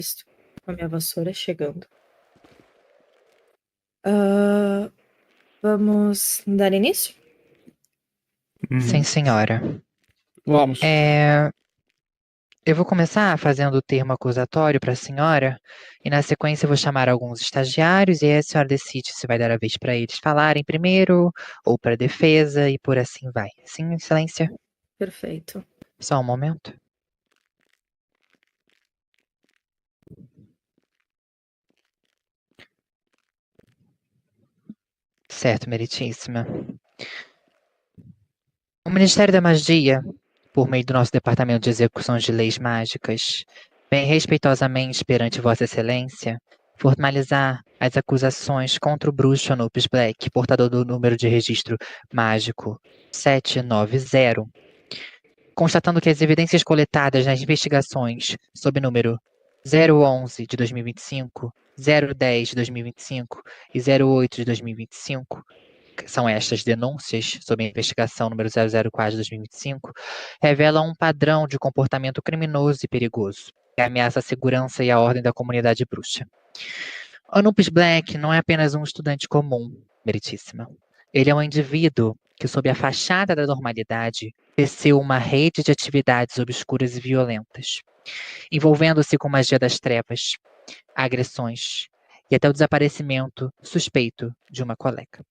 Estou com a minha vassoura chegando. Vamos dar início? Sim, senhora. Vamos. Eu vou começar fazendo o termo acusatório para a senhora, e na sequência eu vou chamar alguns estagiários, e aí a senhora decide se vai dar a vez para eles falarem primeiro, ou para a defesa, e por assim vai. Sim, excelência? Perfeito. Só um momento. Certo, meritíssima. O Ministério da Magia, por meio do nosso Departamento de Execuções de Leis Mágicas, vem respeitosamente perante Vossa Excelência formalizar as acusações contra o bruxo Anubis Black, portador do número de registro mágico 790, constatando que as evidências coletadas nas investigações sob número 011 de 2025, 010 de 2025 e 08 de 2025, são estas denúncias sob a investigação número 004 de 2025, revelam um padrão de comportamento criminoso e perigoso, que ameaça a segurança e a ordem da comunidade bruxa. Anubis Black não é apenas um estudante comum, meritíssima. Ele é um indivíduo que, sob a fachada da normalidade, teceu uma rede de atividades obscuras e violentas, envolvendo-se com magia das trevas, agressões e até o desaparecimento suspeito de uma colega.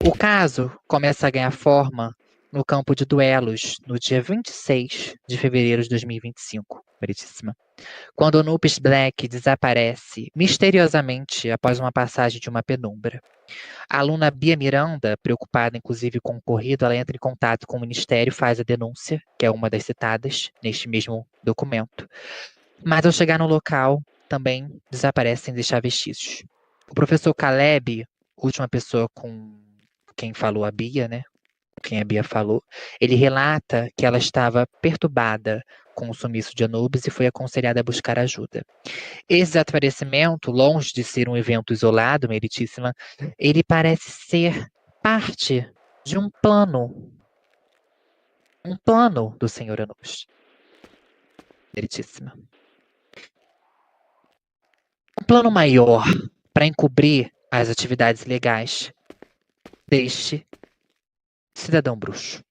O caso começa a ganhar forma no campo de duelos no dia 26 de fevereiro de 2025, meritíssima, quando Anubis Black desaparece misteriosamente após uma passagem de uma penumbra. A aluna Bia Miranda, preocupada inclusive com o ocorrido, ela entra em contato com o Ministério, faz a denúncia, que é uma das citadas neste mesmo documento. Mas ao chegar no local, também desaparece sem deixar vestígios. O professor Caleb, última pessoa com quem falou a Bia, né? Quem a Bia falou, ele relata que ela estava perturbada com o sumiço de Anubis e foi aconselhada a buscar ajuda. Esse desaparecimento, longe de ser um evento isolado, meritíssima, ele parece ser parte de um plano do Senhor Anubis. Meritíssima. Um plano maior para encobrir as atividades legais deste cidadão bruxo.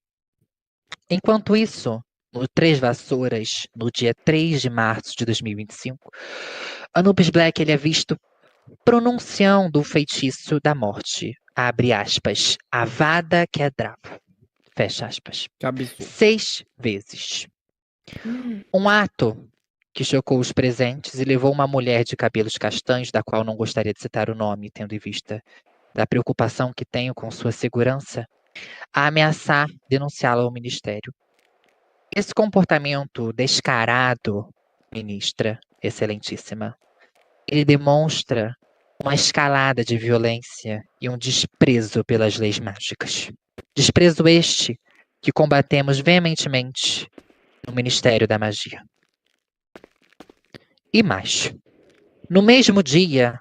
Enquanto isso, no Três Vassouras, no dia 3 de março de 2025, Anubis Black ele é visto pronunciando o feitiço da morte. Abre aspas. Avada Kedavra. Fecha aspas. Que absurdo. 6 vezes. Um ato que chocou os presentes e levou uma mulher de cabelos castanhos, da qual não gostaria de citar o nome, tendo em vista da preocupação que tenho com sua segurança, a ameaçar denunciá-la ao ministério. Esse comportamento descarado, ministra excelentíssima, ele demonstra uma escalada de violência e um desprezo pelas leis mágicas. Desprezo este que combatemos veementemente no Ministério da Magia. E mais, no mesmo dia,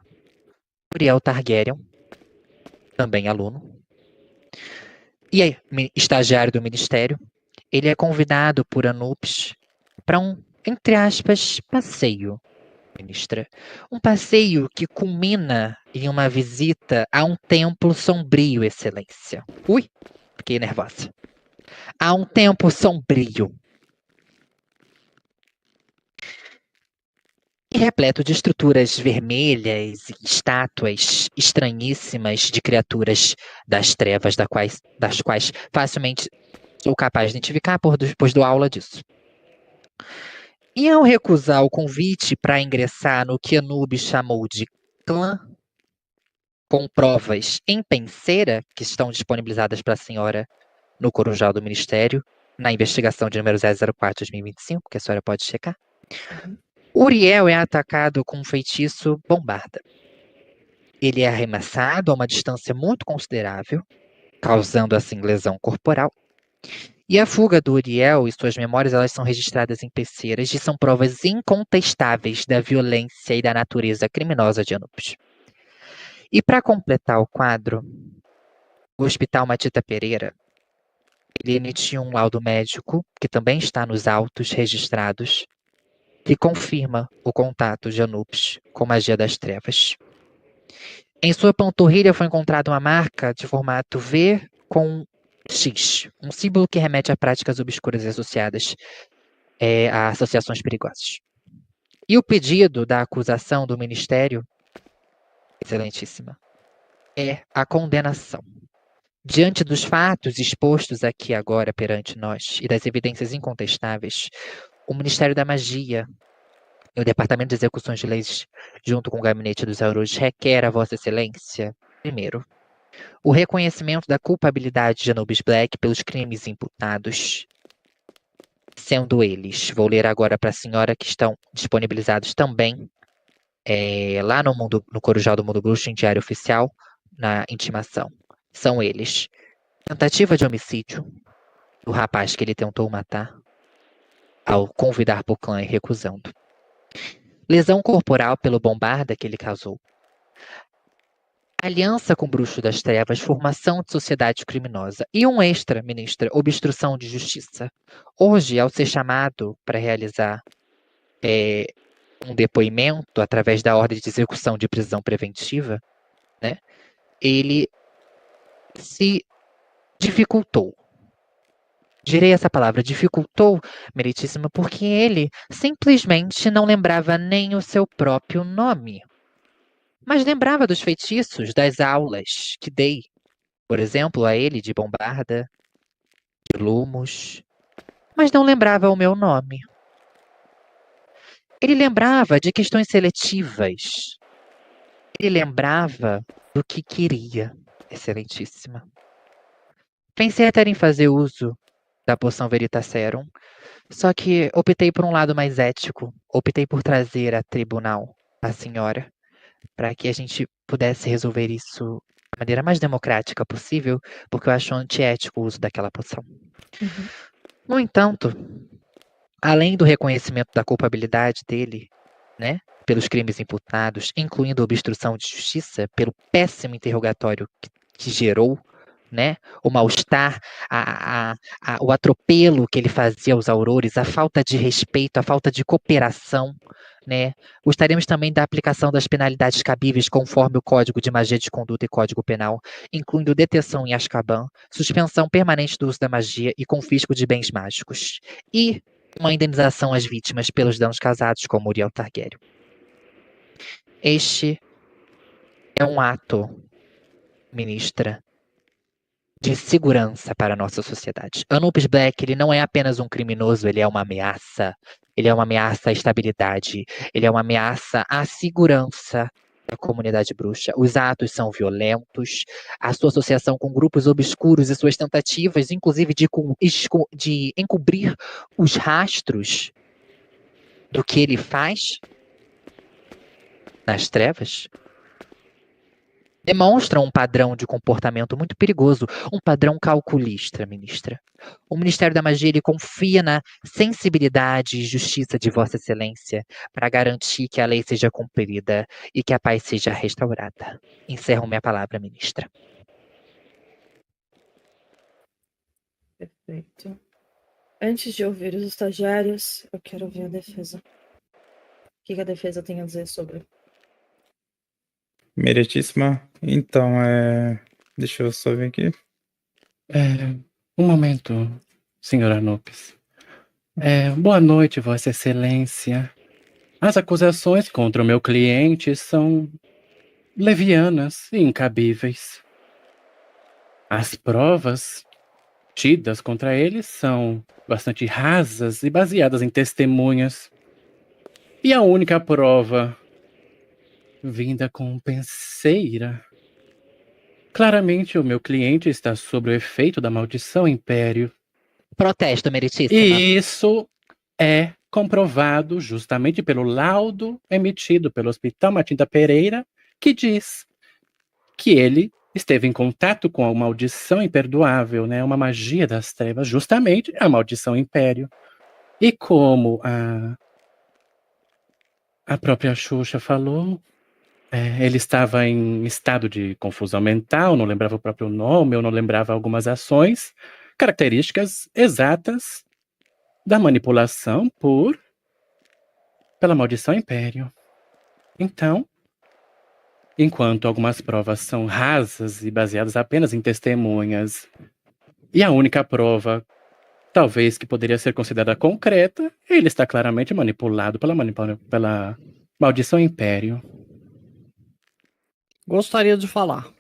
Uriel Targaryen, também aluno, e estagiário do Ministério, ele é convidado por Anubis para um, entre aspas, passeio, ministra. Um passeio que culmina em uma visita a um templo sombrio, excelência. Ui, fiquei nervosa. A um templo sombrio. E repleto de estruturas vermelhas e estátuas estranhíssimas de criaturas das trevas, das quais facilmente sou capaz de identificar, pois dou aula disso. E ao recusar o convite para ingressar no que Anubis chamou de clã, com provas em penseira, que estão disponibilizadas para a senhora no Corujal do Ministério, na investigação de número 004 de 2025, que a senhora pode checar. Uriel é atacado com um feitiço bombarda. Ele é arremessado a uma distância muito considerável, causando assim lesão corporal. E a fuga do Uriel e suas memórias, elas são registradas em peceiras e são provas incontestáveis da violência e da natureza criminosa de Anubis. E para completar o quadro, o Hospital Matita Pereira, ele emitiu um laudo médico, que também está nos autos registrados, que confirma o contato de Anubis com magia das trevas. Em sua panturrilha foi encontrada uma marca de formato V com X, um símbolo que remete a práticas obscuras e associadas a associações perigosas. E o pedido da acusação do Ministério, excelentíssima, é a condenação. Diante dos fatos expostos aqui agora perante nós e das evidências incontestáveis, o Ministério da Magia e o Departamento de Execuções de Leis, junto com o Gabinete dos Aurores, requer a Vossa Excelência, primeiro, o reconhecimento da culpabilidade de Anubis Black pelos crimes imputados, sendo eles, vou ler agora para a senhora, que estão disponibilizados também lá no Corujal do Mundo Bruxo, em Diário Oficial, na intimação. São eles: tentativa de homicídio do rapaz que ele tentou matar ao convidar para o clã e recusando. Lesão corporal pelo bombarda que ele causou. Aliança com o Bruxo das Trevas, formação de sociedade criminosa. E um extra, ministra, obstrução de justiça. Hoje, ao ser chamado para realizar um depoimento através da ordem de execução de prisão preventiva, né, ele se dificultou. Direi essa palavra, dificultou, meritíssima, porque ele simplesmente não lembrava nem o seu próprio nome. Mas lembrava dos feitiços, das aulas que dei, por exemplo, a ele de Bombarda, de Lumos, mas não lembrava o meu nome. Ele lembrava de questões seletivas. Ele lembrava do que queria, excelentíssima. Pensei até em fazer uso da poção Veritaserum, só que optei por um lado mais ético. Optei por trazer a tribunal a senhora, para que a gente pudesse resolver isso da maneira mais democrática possível, porque eu acho antiético o uso daquela poção. Uhum. No entanto, além do reconhecimento da culpabilidade dele, né, pelos crimes imputados, incluindo a obstrução de justiça, pelo péssimo interrogatório que gerou, né, o mal-estar, o atropelo que ele fazia aos aurores, a falta de respeito, a falta de cooperação, né. Gostaríamos também da aplicação das penalidades cabíveis conforme o Código de Magia de Conduta e Código Penal, incluindo detenção em Azkaban, suspensão permanente do uso da magia e confisco de bens mágicos. E uma indenização às vítimas pelos danos causados com Muriel Targaryen. Este é um ato, ministra, de segurança para a nossa sociedade. Anubis Black, ele não é apenas um criminoso, ele é uma ameaça. Ele é uma ameaça à estabilidade. Ele é uma ameaça à segurança da comunidade bruxa. Os atos são violentos. A sua associação com grupos obscuros e suas tentativas, inclusive, de encobrir os rastros do que ele faz nas trevas, demonstram um padrão de comportamento muito perigoso, um padrão calculista, ministra. O Ministério da Magia, ele confia na sensibilidade e justiça de Vossa Excelência para garantir que a lei seja cumprida e que a paz seja restaurada. Encerro minha palavra, ministra. Perfeito. Antes de ouvir os estagiários, eu quero ouvir a defesa. O que a defesa tem a dizer sobre? Meritíssima. Então, deixa eu só ver aqui. Um momento, senhora Anubis. Boa noite, Vossa Excelência. As acusações contra o meu cliente são levianas e incabíveis. As provas tidas contra ele são bastante rasas e baseadas em testemunhas. E a única prova vinda com penseira. Claramente, o meu cliente está sob o efeito da maldição Império. Protesto, meritíssima. E isso é comprovado justamente pelo laudo emitido pelo Hospital Matinda Pereira, que diz que ele esteve em contato com a maldição imperdoável, né? Uma magia das trevas, justamente a maldição Império. E como a própria Xuxa falou, ele estava em estado de confusão mental, não lembrava o próprio nome, ou não lembrava algumas ações, características exatas da manipulação por pela maldição Império. Então, enquanto algumas provas são rasas e baseadas apenas em testemunhas, e a única prova, talvez que poderia ser considerada concreta, ele está claramente manipulado pela maldição Império. Gostaria de falar.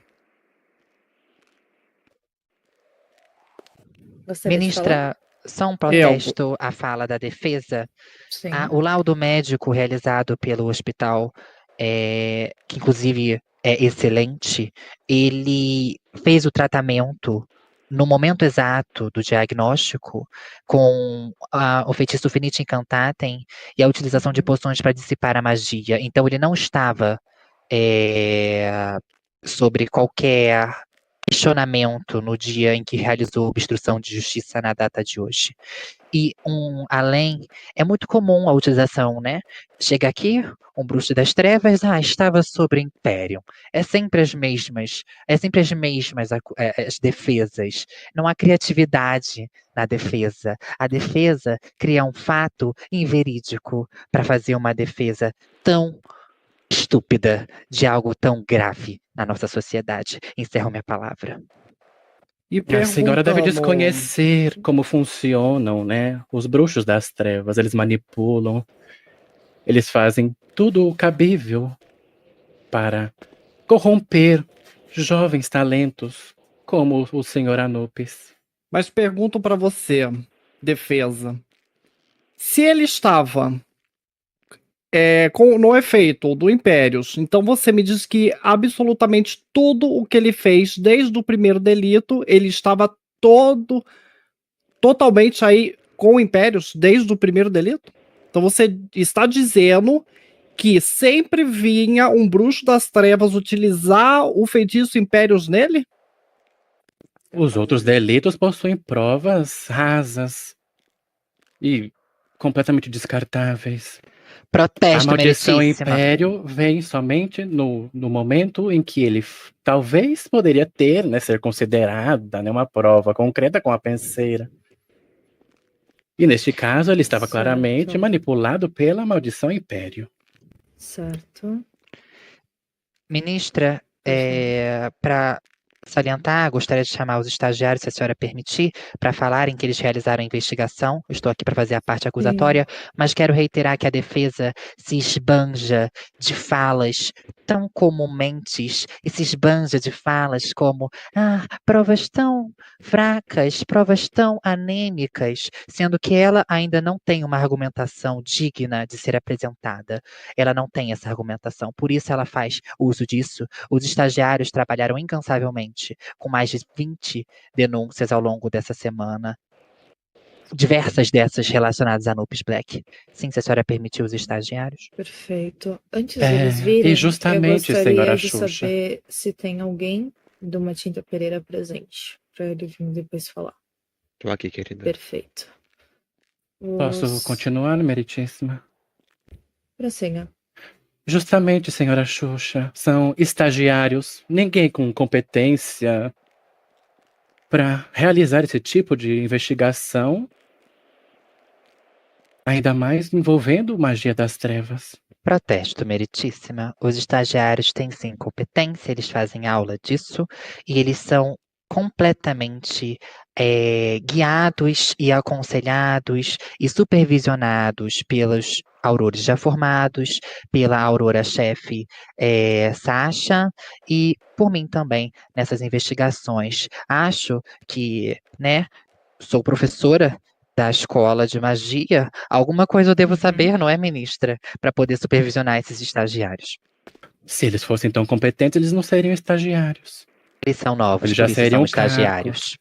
Gostaria de falar? Ministra, só um protesto à fala da defesa. Sim. O laudo médico realizado pelo hospital, que inclusive é excelente, ele fez o tratamento no momento exato do diagnóstico com o feitiço Finite Incantatem e a utilização de poções para dissipar a magia. Então ele não estava sobre qualquer questionamento no dia em que realizou obstrução de justiça na data de hoje. E além, é muito comum a utilização, né? Chega aqui, um bruxo das trevas, estava sobre Império. É sempre as mesmas as defesas. Não há criatividade na defesa. A defesa cria um fato inverídico para fazer uma defesa tão estúpida de algo tão grave na nossa sociedade. Encerro minha palavra. E A senhora deve perguntando- desconhecer como funcionam, né? Os bruxos das trevas, eles manipulam, eles fazem tudo o cabível para corromper jovens talentos como o senhor Anubis. Mas pergunto pra você, defesa. Se ele estava no efeito do Impérios, então você me diz que absolutamente tudo o que ele fez desde o primeiro delito, ele estava totalmente aí com o Impérios desde o primeiro delito? Então você está dizendo que sempre vinha um bruxo das trevas utilizar o feitiço Impérios nele? Os outros delitos possuem provas rasas e completamente descartáveis. A Protesto, maldição meritíssima. Império vem somente no momento em que ele talvez poderia ter, né, ser considerada, né, uma prova concreta com a penseira. E neste caso, ele estava Certo. claramente manipulado pela maldição Império. Certo. Ministra, para salientar, gostaria de chamar os estagiários, se a senhora permitir, para falarem que eles realizaram a investigação. Eu estou aqui para fazer a parte acusatória, mas quero reiterar que a defesa se esbanja de falas tão comumente e se esbanja de falas como provas tão fracas, provas tão anêmicas, sendo que ela ainda não tem uma argumentação digna de ser apresentada. Ela não tem essa argumentação, por isso ela faz uso disso. Os estagiários trabalharam incansavelmente com mais de 20 denúncias ao longo dessa semana. Diversas dessas relacionadas a Anubis Black. Sim, se a senhora permitiu os estagiários. Perfeito. Antes deles virem, e justamente, eu gostaria senhora de Xuxa. saber se tem alguém do Matinta Pereira presente, para ele vir depois falar. Tô aqui, querida. Perfeito. Posso continuar, meritíssima? Prossiga. Justamente, senhora Xuxa, são estagiários, ninguém com competência para realizar esse tipo de investigação, ainda mais envolvendo magia das trevas. Protesto, meritíssima. Os estagiários têm sim competência, eles fazem aula disso e eles são completamente guiados e aconselhados e supervisionados pelos aurores já formados, pela aurora-chefe Sasha e por mim também nessas investigações. Acho que, né, sou professora da escola de magia, alguma coisa eu devo saber, não é, ministra? Para poder supervisionar esses estagiários. Se eles fossem tão competentes, eles não seriam estagiários. Eles são novos, Eles já por isso seriam são estagiários.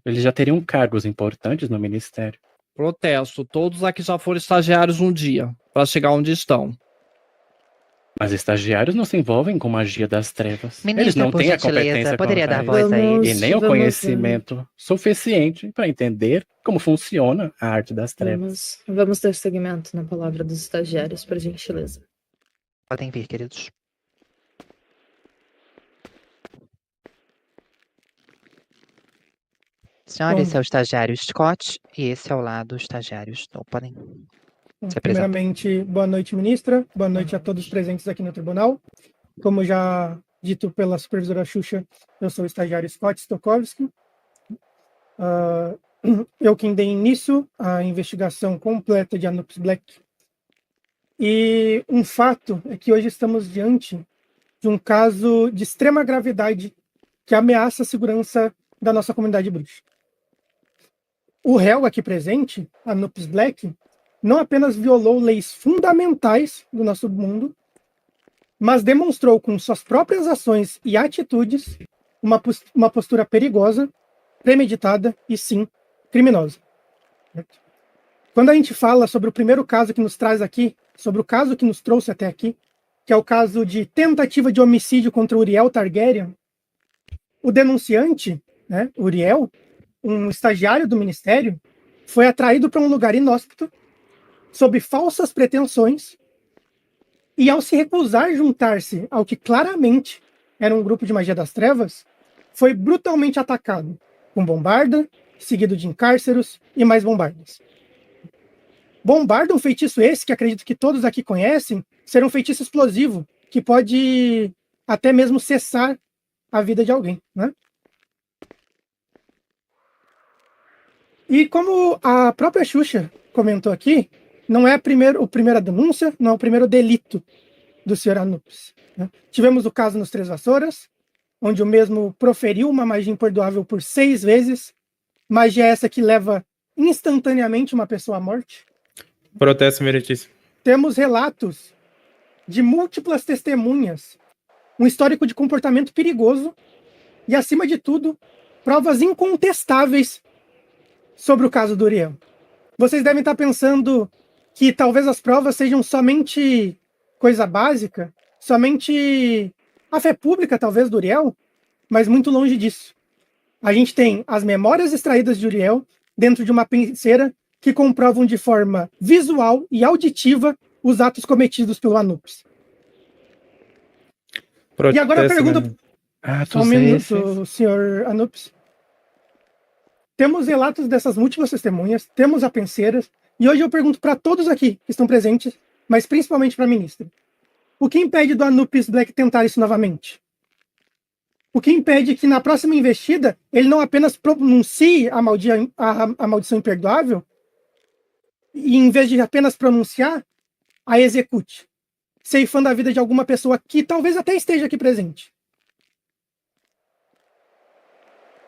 Eles já teriam cargos importantes no ministério. Protesto. Todos aqui já foram estagiários um dia, para chegar onde estão. Mas estagiários não se envolvem com magia das trevas. Ministra, Eles não por têm a gentileza, competência poderia dar para voz a Vamos- eles? e nem o vamos- conhecimento suficiente para entender como funciona a arte das trevas. Vamos ter segmento na palavra dos estagiários, por gentileza. Podem vir, queridos. Senhora, Bom. esse é o estagiário Scott e esse é o lado estagiário Snow. Podem. Se apresenta. Primeiramente, boa noite, ministra. Boa noite a todos presentes aqui no tribunal. Como já dito pela supervisora Xuxa, eu sou o estagiário Scott Stokowski. Eu quem dei início à investigação completa de Anubis Black. E um fato é que hoje estamos diante de um caso de extrema gravidade que ameaça a segurança da nossa comunidade bruxa. O réu aqui presente, Anubis Black, não apenas violou leis fundamentais do nosso mundo, mas demonstrou com suas próprias ações e atitudes uma postura perigosa, premeditada e, sim, criminosa. Quando a gente fala sobre o primeiro caso que nos traz aqui, sobre o caso que nos trouxe até aqui, que é o caso de tentativa de homicídio contra Uriel Targaryen, o denunciante, né, Uriel, um estagiário do ministério, foi atraído para um lugar inóspito, sob falsas pretensões, e ao se recusar juntar-se ao que claramente era um grupo de magia das trevas, foi brutalmente atacado, com bombarda, seguido de encárceros e mais bombardas. Bombarda, um feitiço esse que acredito que todos aqui conhecem, ser um feitiço explosivo, que pode até mesmo cessar a vida de alguém, né? E como a própria Xuxa comentou aqui, não é a primeira denúncia, não é o primeiro delito do Sr. Anubis, né? Tivemos o caso nos Três Vassouras, onde o mesmo proferiu uma magia imperdoável por 6 vezes, magia essa que leva instantaneamente uma pessoa à morte. Protesto, meritíssimo. Temos relatos de múltiplas testemunhas, um histórico de comportamento perigoso e, acima de tudo, provas incontestáveis sobre o caso do Uriel. Vocês devem estar pensando que talvez as provas sejam somente coisa básica, somente a fé pública, talvez, do Uriel, mas muito longe disso. A gente tem as memórias extraídas de Uriel dentro de uma penseira que comprovam de forma visual e auditiva os atos cometidos pelo Anubis. Protesto, E agora eu pergunto, Atos só um minuto, esses. senhor Anubis. Temos relatos dessas múltiplas testemunhas, temos a penseira, e hoje eu pergunto para todos aqui que estão presentes, mas principalmente para a ministra. O que impede do Anubis Black tentar isso novamente? O que impede que na próxima investida ele não apenas pronuncie a maldição imperdoável, e em vez de apenas pronunciar, a execute, ceifando a vida de alguma pessoa que talvez até esteja aqui presente.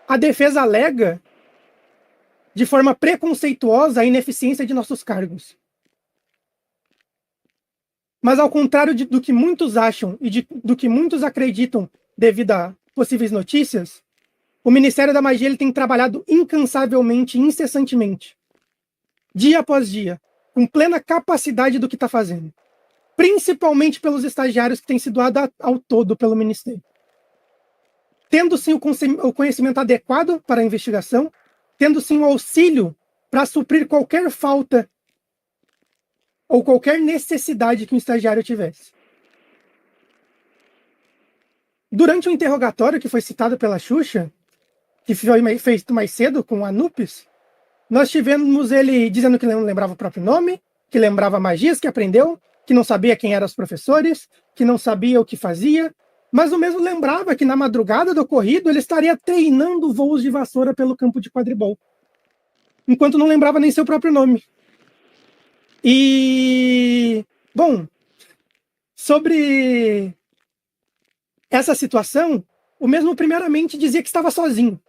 A defesa alega de forma preconceituosa a ineficiência de nossos cargos. Mas ao contrário do que muitos acham e do que muitos acreditam devido a possíveis notícias, o Ministério da Magia ele tem trabalhado incansavelmente, incessantemente, dia após dia, com plena capacidade do que está fazendo. Principalmente pelos estagiários que têm sido doado ao todo pelo Ministério. Tendo sim o conhecimento adequado para a investigação, tendo sim o auxílio para suprir qualquer falta ou qualquer necessidade que um estagiário tivesse. Durante o interrogatório que foi citado pela Xuxa, que foi feito mais cedo com o Anubis, nós tivemos ele dizendo que não lembrava o próprio nome, que lembrava magias que aprendeu, que não sabia quem eram os professores, que não sabia o que fazia, mas o mesmo lembrava que na madrugada do ocorrido ele estaria treinando voos de vassoura pelo campo de quadribol, enquanto não lembrava nem seu próprio nome. E, bom, sobre essa situação, o mesmo primeiramente dizia que estava sozinho.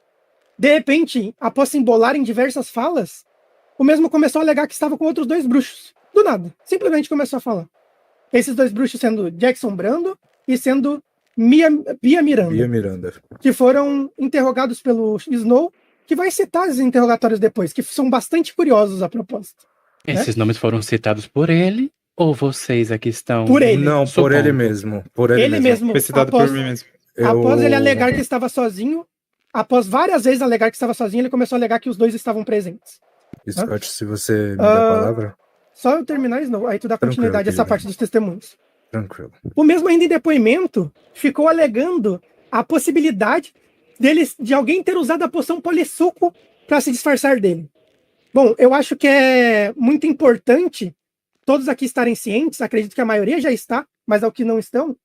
De repente, após se embolar em diversas falas, o mesmo começou a alegar que estava com outros 2 bruxos. Do nada, simplesmente começou a falar. Esses 2 bruxos sendo Jackson Brando e sendo Bia Miranda, que foram interrogados pelo Snow, que vai citar os interrogatórios depois, que são bastante curiosos a propósito. Esses nomes foram citados por ele ou vocês aqui estão... Por ele. Não, por supondo? ele mesmo. Por ele mesmo. Foi citado por mim mesmo. Após ele alegar que estava sozinho, após várias vezes alegar que estava sozinho, ele começou a alegar que os 2 estavam presentes. Scott, se você me dá a palavra. Só eu terminar, Snow, aí tu dá continuidade a essa parte dos testemunhos. Tranquilo. O mesmo ainda em depoimento ficou alegando a possibilidade de alguém ter usado a poção polissuco para se disfarçar dele. Bom, eu acho que é muito importante todos aqui estarem cientes, acredito que a maioria já está, mas ao que não estão,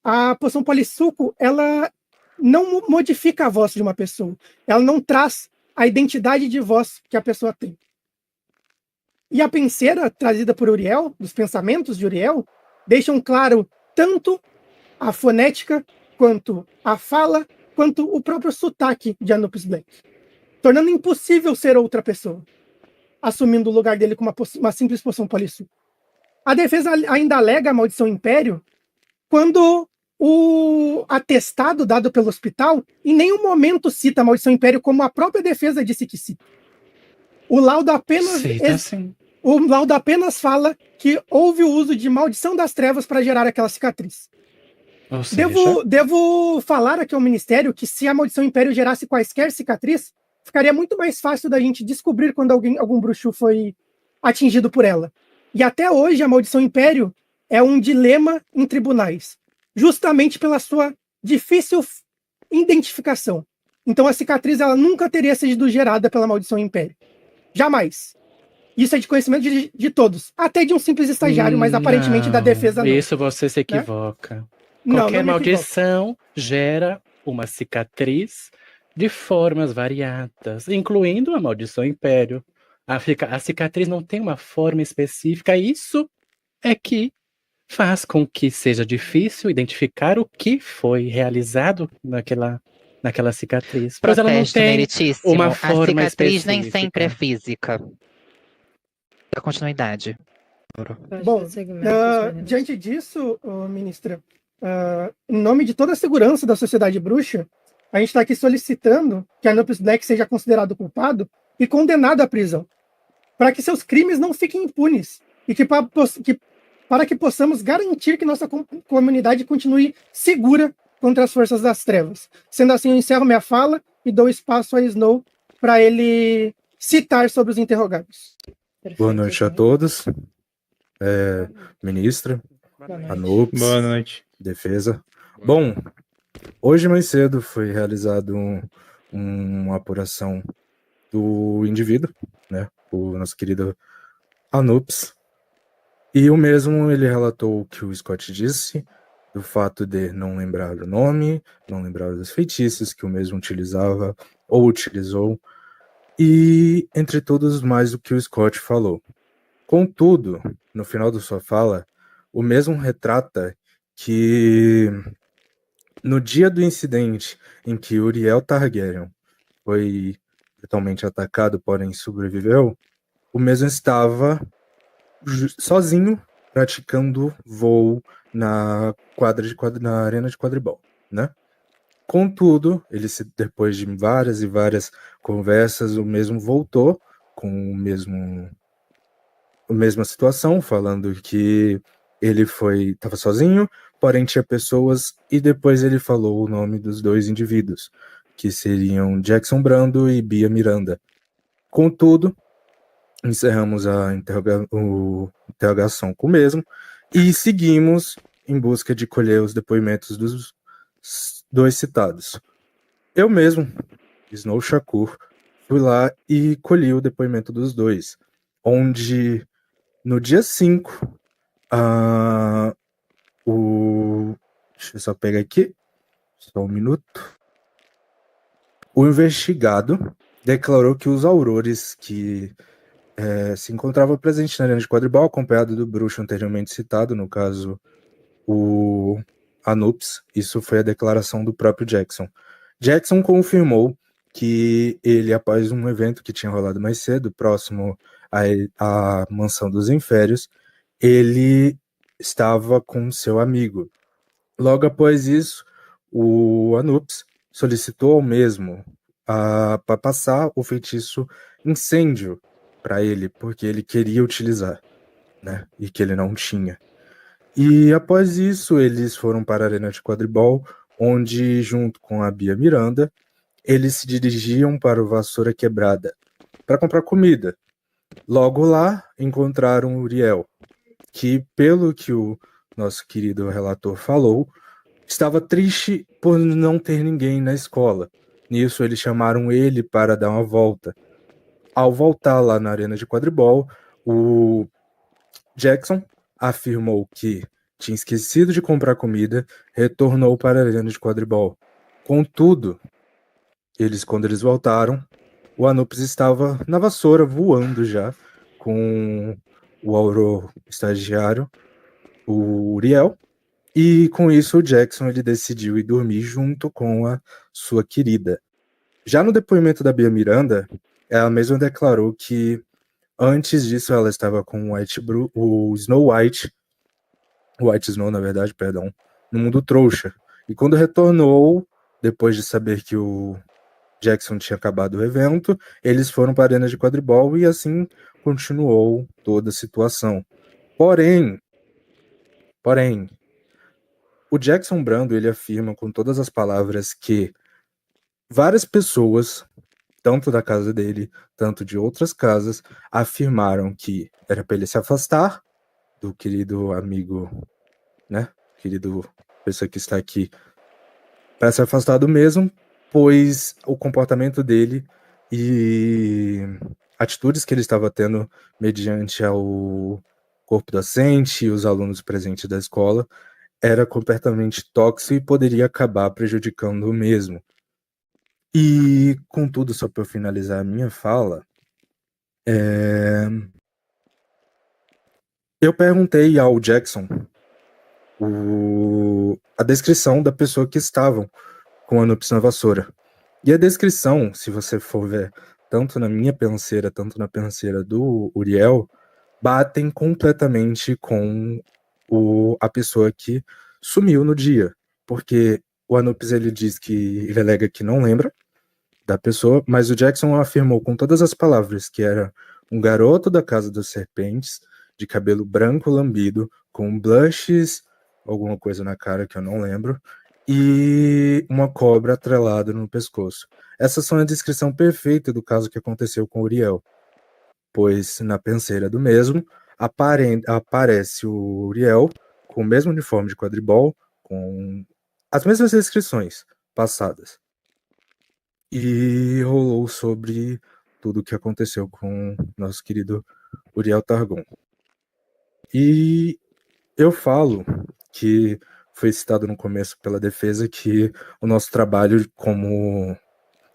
a poção polissuco, ela não modifica a voz de uma pessoa. Ela não traz a identidade de voz que a pessoa tem. E a penseira, trazida por Uriel, dos pensamentos de Uriel, deixam claro tanto a fonética, quanto a fala, quanto o próprio sotaque de Anubis Black, tornando impossível ser outra pessoa, assumindo o lugar dele com uma simples poção polissuco. A defesa ainda alega a maldição império quando o atestado dado pelo hospital em nenhum momento cita a maldição império, como a própria defesa disse que cita. O laudo apenas Cita sim. O laudo apenas fala que houve o uso de maldição das trevas para gerar aquela cicatriz. Ou seja, Devo falar aqui ao Ministério que se a maldição império gerasse quaisquer cicatriz, ficaria muito mais fácil da gente descobrir quando algum bruxo foi atingido por ela. E até hoje a maldição império é um dilema em tribunais, justamente pela sua difícil identificação. Então a cicatriz ela nunca teria sido gerada pela maldição império. Jamais. Isso é de conhecimento de todos. Até de um simples estagiário, mas aparentemente da defesa não. Isso você se equivoca. Não, Qualquer não me equivoco. maldição gera uma cicatriz de formas variadas, incluindo a maldição império. A cicatriz não tem uma forma específica. Isso é que faz com que seja difícil identificar o que foi realizado naquela cicatriz. Pois ela não Protesto tem meritíssimo. uma A forma cicatriz nem específica. sempre é física. Dá continuidade. Bom, diante disso, ministra, em nome de toda a segurança da sociedade bruxa, a gente está aqui solicitando que Anubis Black seja considerado culpado e condenado à prisão, para que seus crimes não fiquem impunes e para que possamos garantir que nossa comunidade continue segura contra as forças das trevas. Sendo assim, eu encerro minha fala e dou espaço a Snow para ele citar sobre os interrogados. Boa noite a todos. Ministra, Anubis, Boa noite. defesa. Bom, hoje mais cedo foi realizado uma apuração do indivíduo, né, o nosso querido Anubis, e o mesmo ele relatou o que o Scott disse, do fato de não lembrar o nome, não lembrar dos feitiços que o mesmo utilizava ou utilizou, e entre todos mais o que o Scott falou. Contudo, no final da sua fala, o mesmo retrata que no dia do incidente em que Uriel Targaryen foi totalmente atacado, porém sobreviveu, o mesmo estava sozinho praticando voo na arena de quadribol, né? Contudo, depois de várias e várias conversas, o mesmo voltou com a mesma situação, falando que ele estava sozinho, porém tinha pessoas, e depois ele falou o nome dos dois indivíduos, que seriam Jackson Brando e Bia Miranda. Contudo, encerramos a interrogação com o mesmo e seguimos em busca de colher os depoimentos dos dois citados. Eu mesmo, Snow Shakur, fui lá e colhi o depoimento dos dois, onde no dia 5, deixa eu só pegar aqui, só um minuto. O investigado declarou que os aurores que se encontravam presentes na arena de quadribol, acompanhado do bruxo anteriormente citado, no caso, o Anubis, isso foi a declaração do próprio Jackson. Jackson confirmou que ele, após um evento que tinha rolado mais cedo, próximo à mansão dos Inférios, ele estava com seu amigo. Logo após isso, o Anubis solicitou ao mesmo para passar o feitiço incêndio para ele, porque ele queria utilizar, né? E que ele não tinha. E após isso, eles foram para a arena de quadribol, onde, junto com a Bia Miranda, eles se dirigiam para o Vassoura Quebrada para comprar comida. Logo lá, encontraram o Uriel, que, pelo que o nosso querido relator falou, estava triste por não ter ninguém na escola. Nisso, eles chamaram ele para dar uma volta. Ao voltar lá na arena de quadribol, o Jackson afirmou que tinha esquecido de comprar comida, retornou para a arena de quadribol. Contudo, quando eles voltaram, o Anubis estava na vassoura, voando já, com o Auror estagiário, o Uriel, e com isso o Jackson ele decidiu ir dormir junto com a sua querida. Já no depoimento da Bia Miranda, ela mesma declarou que antes disso ela estava com o Snow White, White Snow, na verdade, perdão, no mundo trouxa. E quando retornou, depois de saber que o Jackson tinha acabado o evento, eles foram para a arena de quadribol e assim continuou toda a situação. Porém, o Jackson Brando, ele afirma com todas as palavras que várias pessoas, tanto da casa dele, tanto de outras casas, afirmaram que era para ele se afastar do querido amigo, né? Querido pessoa que está aqui, para se afastar do mesmo, pois o comportamento dele e atitudes que ele estava tendo mediante ao corpo docente e os alunos presentes da escola era completamente tóxico e poderia acabar prejudicando o mesmo. E, contudo, só para eu finalizar a minha fala, eu perguntei ao Jackson a descrição da pessoa que estavam com a Anubis na vassoura. E a descrição, se você for ver, tanto na minha penseira, tanto na penseira do Uriel, batem completamente com a pessoa que sumiu no dia. Porque o Anubis, ele diz que ele alega que não lembra da pessoa, mas o Jackson afirmou com todas as palavras que era um garoto da Casa das Serpentes, de cabelo branco lambido, com blushes, alguma coisa na cara que eu não lembro, e uma cobra atrelada no pescoço. Essas são a descrição perfeita do caso que aconteceu com o Uriel, pois na penseira do mesmo aparece o Uriel com o mesmo uniforme de quadribol, com as mesmas descrições passadas. E rolou sobre tudo o que aconteceu com nosso querido Uriel Targon. E eu falo que foi citado no começo pela defesa que o nosso trabalho como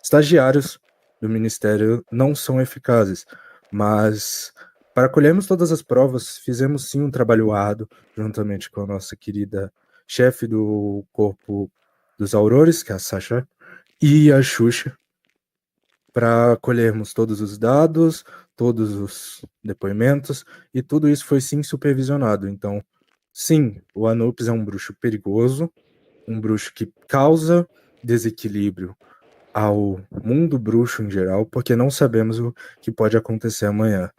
estagiários do Ministério não são eficazes, mas para colhermos todas as provas, fizemos sim um trabalho árduo, juntamente com a nossa querida chefe do corpo dos Aurores, que é a Sasha, e a Xuxa, para colhermos todos os dados, todos os depoimentos, e tudo isso foi sim supervisionado. Então, sim, o Anubis é um bruxo perigoso, um bruxo que causa desequilíbrio ao mundo bruxo em geral, porque não sabemos o que pode acontecer amanhã.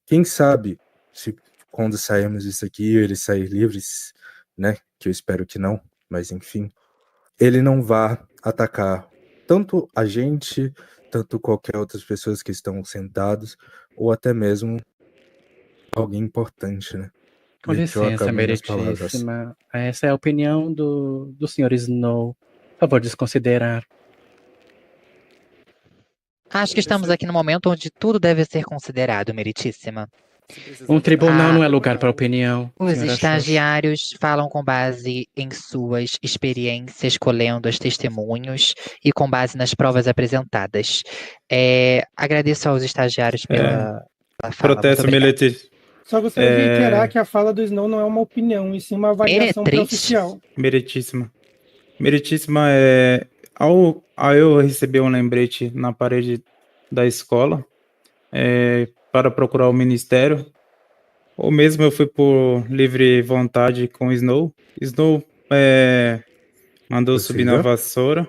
Quem sabe, se quando sairmos disso aqui, ele sair livre, né, que eu espero que não, mas enfim, ele não vá atacar tanto a gente, tanto qualquer outras pessoas que estão sentados, ou até mesmo alguém importante, né? Com E que eu licença, acabe minhas palavras. meritíssima. Essa é a opinião do Sr. Snow. Por favor, desconsiderar. Acho que estamos aqui no momento onde tudo deve ser considerado, meritíssima. Um tribunal Ah, não é lugar para opinião, Os senhora Xuxa. estagiários falam com base em suas experiências, colhendo os testemunhos e com base nas provas apresentadas. Agradeço aos estagiários pela fala. Protesto, Muito obrigado. Meletis. Só gostaria de reiterar que a fala do Snow não é uma opinião, e sim uma avaliação Meretriz. oficial. Meritíssima. Meritíssima, ao eu receber um lembrete na parede da escola para procurar o ministério, ou mesmo eu fui por livre vontade com o Snow. Snow mandou subir na vassoura.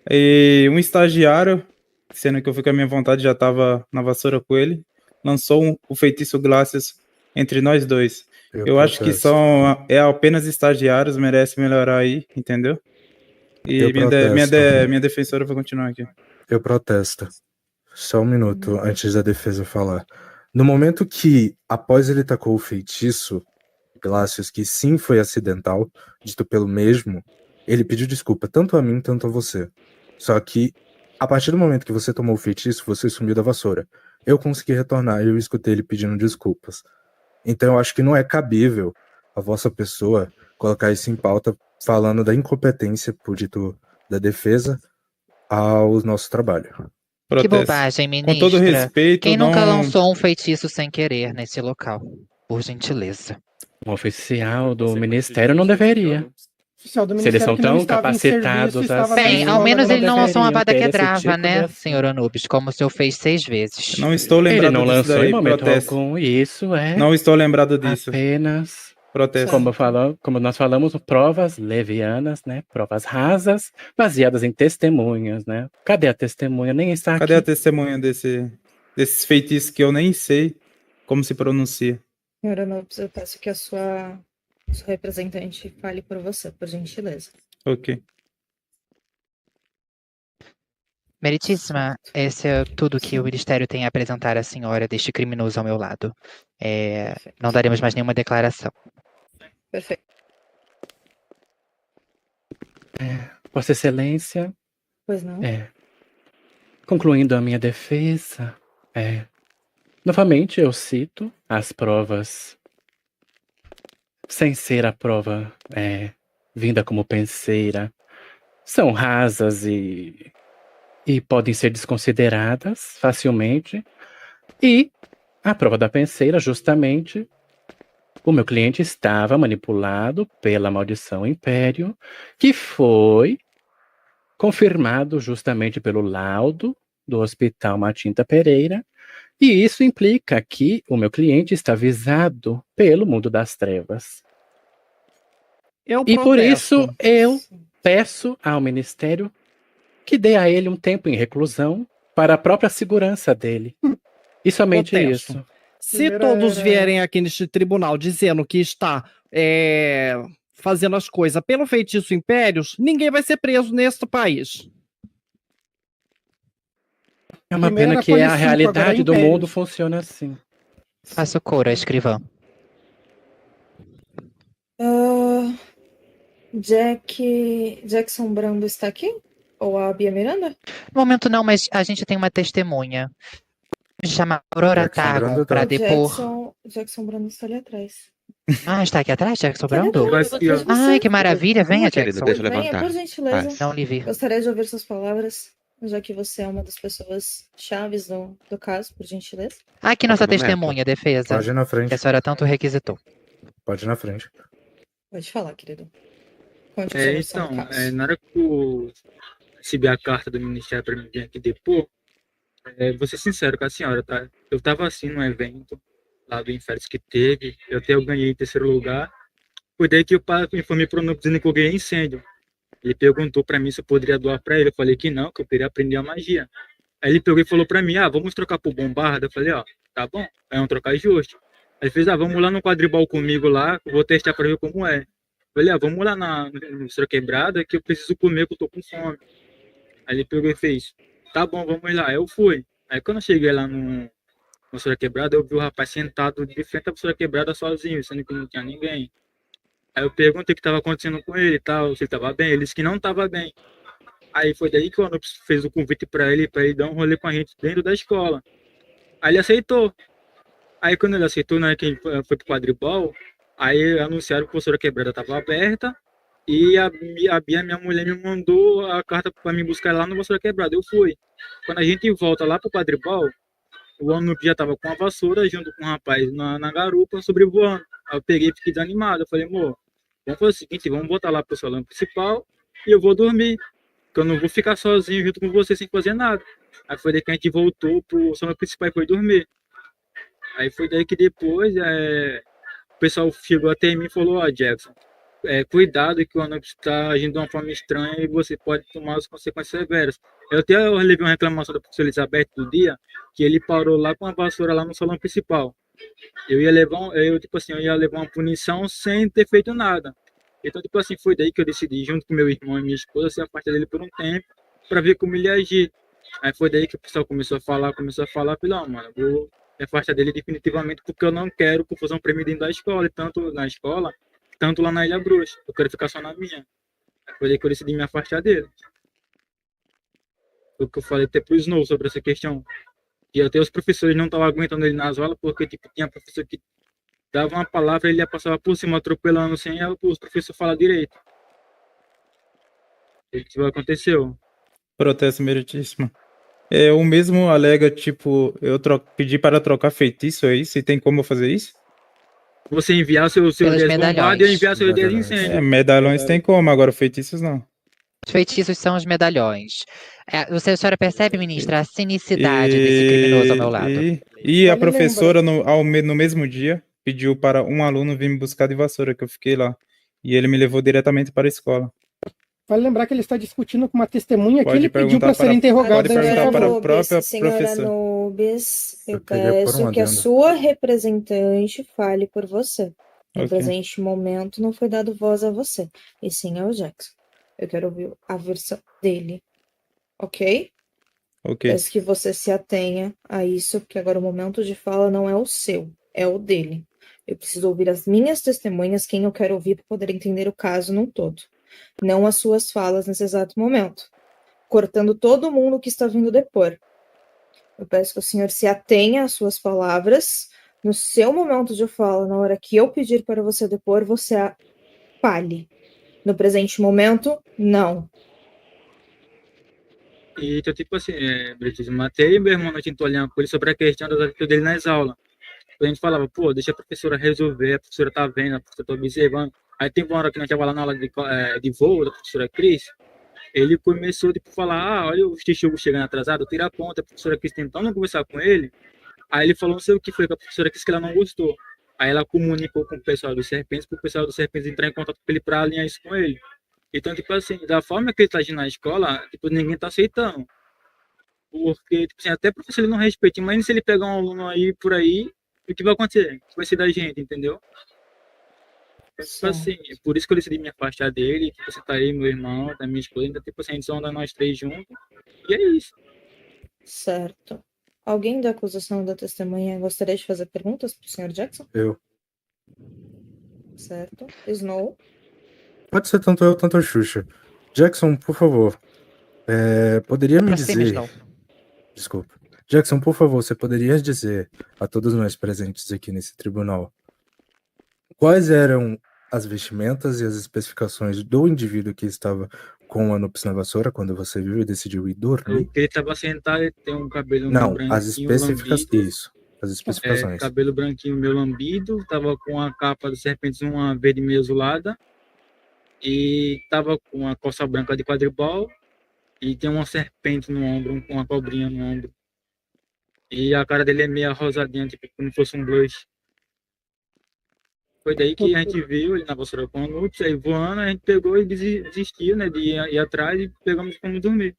E um estagiário, sendo que eu fui com a minha vontade, já estava na vassoura com ele, lançou o feitiço Glacius entre nós dois. Eu acho que apenas estagiários, merece melhorar aí, entendeu? E minha defensora vai continuar aqui. Eu protesto. Só um minuto antes da defesa falar. No momento que, após ele tacou o feitiço, Glacius, que sim foi acidental, dito pelo mesmo, ele pediu desculpa tanto a mim, tanto a você. Só que, a partir do momento que você tomou o feitiço, você sumiu da vassoura. Eu consegui retornar e eu escutei ele pedindo desculpas. Então eu acho que não é cabível a vossa pessoa colocar isso em pauta falando da incompetência, por dito da defesa, ao nosso trabalho. Que Protesto. bobagem, Com todo ministra. respeito, Quem nunca não. lançou um feitiço sem querer nesse local? Por gentileza. Um oficial do ministério não deveria. O oficial do Se eles ministério são que não tão estava em capacitados serviço, estava na assim, Bem, ao escola, menos não ele não lançou uma deveriam vada ter esse quebrava, tipo né, de senhor Anubis? Como o senhor fez 6 vezes. Não estou Ele lembrado não disso lançou daí, em momento protesto. algum, e isso é Não estou lembrado disso. apenas, Protesto. como nós falamos, provas levianas, né? Provas rasas, baseadas em testemunhas, né? Cadê a testemunha? Nem está Cadê a aqui. testemunha desses feitiços que eu nem sei como se pronuncia? Senhora Anubis, eu peço que a sua representante fale por você, por gentileza. Ok. Meritíssima, esse é tudo que o Ministério tem a apresentar à senhora deste criminoso ao meu lado. Perfeito. Não daremos mais nenhuma declaração. Perfeito. Vossa Excelência, Pois não? concluindo a minha defesa, novamente eu cito as provas, sem ser a prova vinda como penseira, são rasas e podem ser desconsideradas facilmente. E a prova da penseira, justamente, o meu cliente estava manipulado pela maldição Império, que foi confirmado justamente pelo laudo do Hospital Matinta Pereira, e isso implica que o meu cliente está visado pelo mundo das trevas. Eu E por isso protesto. eu peço ao Ministério que dê a ele um tempo em reclusão para a própria segurança dele. E somente Protesto. isso. Se Primeiro todos era- vierem aqui neste tribunal dizendo que está fazendo as coisas pelo feitiço Impérios, ninguém vai ser preso neste país. É uma Primeiro pena era que a Policinco, agora é realidade do Impérios. mundo funciona assim. Faça o coro, escrivã. Jackson Brando está aqui? Ou a Bia Miranda? No momento não, mas a gente tem uma testemunha. Chama Aurora Jackson Targon Brando para tá- depor. Jackson Brando está ali atrás. Ah, está aqui atrás, Jackson Está ali Brando? atrás, atrás de você. Ai, que maravilha. Venha, Querido, Jackson. deixa eu Venha, levantar. por gentileza. Paz. Não lhe vi. Gostaria de ouvir suas palavras, já que você é uma das pessoas chaves do caso, por gentileza. Aqui nossa Momento. testemunha, defesa. Pode ir na frente. Que a senhora tanto requisitou. Pode ir na frente. Pode falar, querido. Conte a sua versão do Então, caso. na hora que eu recebi a carta do Ministério para mim vir aqui depor, vou ser sincero com a senhora, tá? Eu tava assim no evento lá do Inferes que teve, eu ganhei em terceiro lugar. Foi daí que eu informei para o Nuno dizendo que eu ganhei incêndio. Ele perguntou para mim se eu poderia doar para ele. Eu falei que não, que eu queria aprender a magia. Aí ele pegou e falou para mim: vamos trocar por bombarda. Eu falei: tá bom, é um trocar justo. Aí ele fez: vamos lá no quadribol comigo lá, eu vou testar para ver como é. Eu falei: vamos lá no Estrela Quebrada que eu preciso comer, que eu tô com fome. Aí ele pegou e fez: tá bom, vamos lá. Aí eu fui. Aí quando eu cheguei lá no Estrela Quebrada, eu vi o rapaz sentado de frente à Estrela Quebrada sozinho, sendo que não tinha ninguém. Aí eu perguntei o que estava acontecendo com ele e tal, se ele estava bem. Ele disse que não estava bem. Aí foi daí que o Anubis fez o convite para ele dar um rolê com a gente dentro da escola. Aí ele aceitou. Aí quando ele aceitou, né, que ele foi pro quadribol, aí anunciaram que a professora Quebrada estava aberta e a Bia, minha mulher, me mandou a carta para me buscar lá no professora Quebrada. Eu fui. Quando a gente volta lá pro quadribol, o Anubis já estava com a vassoura junto com o rapaz na garupa sobrevoando. Aí eu peguei e fiquei desanimado. Eu falei: amor, vamos fazer o seguinte, vamos botar lá pro salão principal e eu vou dormir. Porque eu não vou ficar sozinho junto com você sem fazer nada. Aí foi daí que a gente voltou pro salão principal e foi dormir. Aí foi daí que depois o pessoal chegou até mim e falou: Jackson, cuidado que o Anubis está agindo de uma forma estranha e você pode tomar as consequências severas. Eu até levei uma reclamação da professora Elizabeth do dia, que ele parou lá com a vassoura lá no salão principal. Eu ia levar uma punição sem ter feito nada. Então, tipo assim, foi daí que eu decidi, junto com meu irmão e minha esposa, se afastar dele por um tempo, para ver como ele ia agir. Aí foi daí que o pessoal começou a falar, falei: mano, eu vou me afastar dele definitivamente, porque eu não quero confusão pra mim dentro da escola, e tanto na escola, tanto lá na Ilha Bruxa. Eu quero ficar só na minha. Aí foi daí que eu decidi me afastar dele. Foi o que eu falei até pro Snow sobre essa questão. E até os professores não estavam aguentando ele nas aulas, porque tipo, tinha professor que dava uma palavra, ele ia passar por cima, atropelando sem o professor falar direito. O que aconteceu? Protesto, meritíssima. O mesmo alega, tipo, pedi para trocar feitiço, é isso? E tem como eu fazer isso? Você enviar seu Pelos 10 bombado e eu medalhões. enviar seu 10 Medalhões. incêndio. Medalhões tem como, agora feitiços não. Os feitiços são os medalhões. A senhora percebe, ministra, a cinicidade desse criminoso ao meu lado? E a Vale professora, no mesmo dia, pediu para um aluno vir me buscar de vassoura, que eu fiquei lá. E ele me levou diretamente para a escola. Vale lembrar que ele está discutindo com uma testemunha que Pode ele pediu perguntar para ser para- interrogada. pode perguntar para a própria Senhora professora. Nubes, eu Eu queria pôr peço um que a adendo. sua representante fale por você. No Ok. presente momento não foi dado voz a você, e sim ao Jackson. Eu quero ouvir a versão dele, ok? Ok. Peço que você se atenha a isso, porque agora o momento de fala não é o seu, é o dele. Eu preciso ouvir as minhas testemunhas, quem eu quero ouvir para poder entender o caso num todo. Não as suas falas nesse exato momento. Cortando todo mundo que está vindo depor. Eu peço que o senhor se atenha às suas palavras. No seu momento de fala, na hora que eu pedir para você depor, você fale. No presente momento, não. E então, tipo assim, Britismo, matei e meu irmão nós tentou alinhar com ele sobre a questão das atitudes dele nas aulas. A gente falava, pô, deixa a professora resolver, a professora tá vendo, a professora tá observando. Aí tem uma hora que nós tava lá na aula de voo da professora Cris, ele começou tipo, a falar, olha o Chichugo chegando atrasado, tira a ponta, a professora Cris tentando conversar com ele. Aí ele falou, não sei o que foi, que a professora Cris que ela não gostou. Aí ela comunicou com o pessoal dos Serpentes, para o pessoal dos Serpentes entrar em contato com ele para alinhar isso com ele. Então, tipo assim, da forma que ele tá agindo na escola, tipo, ninguém tá aceitando. Porque, tipo assim, até professor ele não respeita. Imagina se ele pegar um aluno aí por aí, o que vai acontecer? O que vai ser da gente, entendeu? Então, tipo assim, por isso que eu decidi me afastar dele, que você tá aí, meu irmão, da minha esposa, então, tipo assim, a gente só anda nós três juntos. E é isso. Certo. Alguém da acusação da testemunha gostaria de fazer perguntas para o senhor Jackson? Eu. Certo. Snow. Pode ser tanto eu, tanto a Xuxa. Jackson, por favor. Poderia me Aproxime, dizer. Snow. Desculpa. Jackson, por favor, você poderia dizer a todos nós presentes aqui nesse tribunal quais eram as vestimentas e as especificações do indivíduo que estava com a Nupes na vassoura quando você viu e decidiu ir dormir? Porque ele tava sentado, ele tem um cabelo Não, branquinho, as especificações. lambido. Isso, as especificações. Cabelo branquinho, meu lambido, tava com a capa dos Serpentes, uma verde meio azulada, e tava com a calça branca de quadribol, e tem uma serpente no ombro, uma cobrinha no ombro. E a cara dele é meio rosadinha, tipo como se fosse um blush. Foi daí que a gente viu ele na vassoura com a Nupes, aí voando, a gente pegou e desistiu, né, de ir atrás e pegamos e fomos dormir.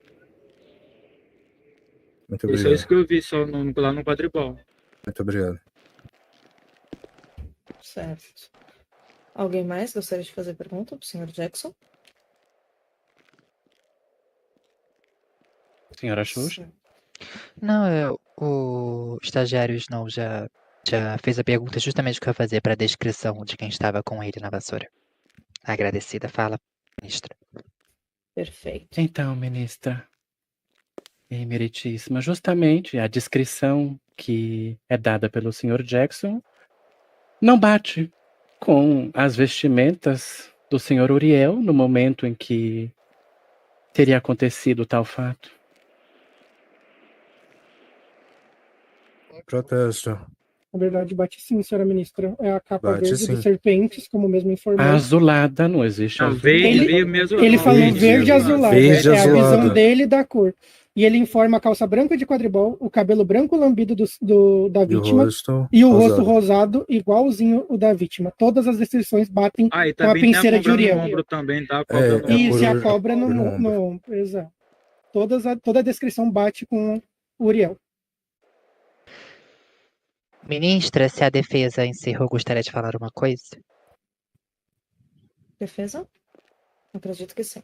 Muito E só obrigado. isso que eu vi só lá no quadribol. Muito obrigado. Certo. Alguém mais gostaria de fazer pergunta para o senhor Jackson? Senhora Xuxa? Não, o estagiário Snow já fez a pergunta justamente o que eu ia fazer para a descrição de quem estava com ele na vassoura. Agradecida, fala, ministra. Perfeito. Então, ministra, emeritíssima, justamente a descrição que é dada pelo senhor Jackson não bate com as vestimentas do senhor Uriel no momento em que teria acontecido tal fato. Protesto. Na verdade, bate sim, senhora ministra. É a capa Bate verde sim. dos Serpentes, como mesmo informou. Azulada, não existe Não, azul. veio mesmo. Ele falou Verde, verde azulado. verde É a visão azulado. dele da cor. E ele informa a calça branca de quadribol, o cabelo branco lambido da E o vítima rosto e o rosto rosado. rosado, igualzinho o da vítima. Todas as descrições batem Ah, e com a também tem a penseira de cobra no Uriel. ombro também, tá? A cobra no É Isso, por- e a cobra por no ombro. ombro. Exato. Toda a descrição bate com o Uriel. Ministra, se a defesa encerrou, gostaria de falar uma coisa? Defesa? Acredito que sim.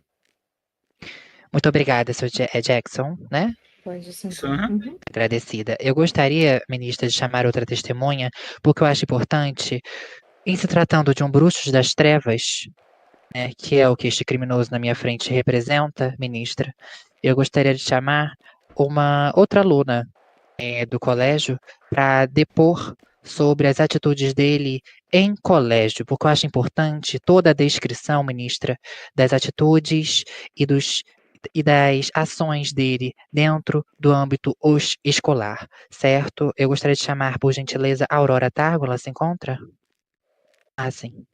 Muito obrigada, Sr. Jackson, né? Pode sim. Aham. Uhum. Agradecida. Eu gostaria, ministra, de chamar outra testemunha, porque eu acho importante, em se tratando de um bruxo das trevas, né, que é o que este criminoso na minha frente representa, ministra, eu gostaria de chamar uma outra aluna do colégio para depor sobre as atitudes dele em colégio, porque eu acho importante toda a descrição, ministra, das atitudes e das ações dele dentro do âmbito escolar, certo? Eu gostaria de chamar, por gentileza, a Aurora Targo, ela se encontra? Ah, sim.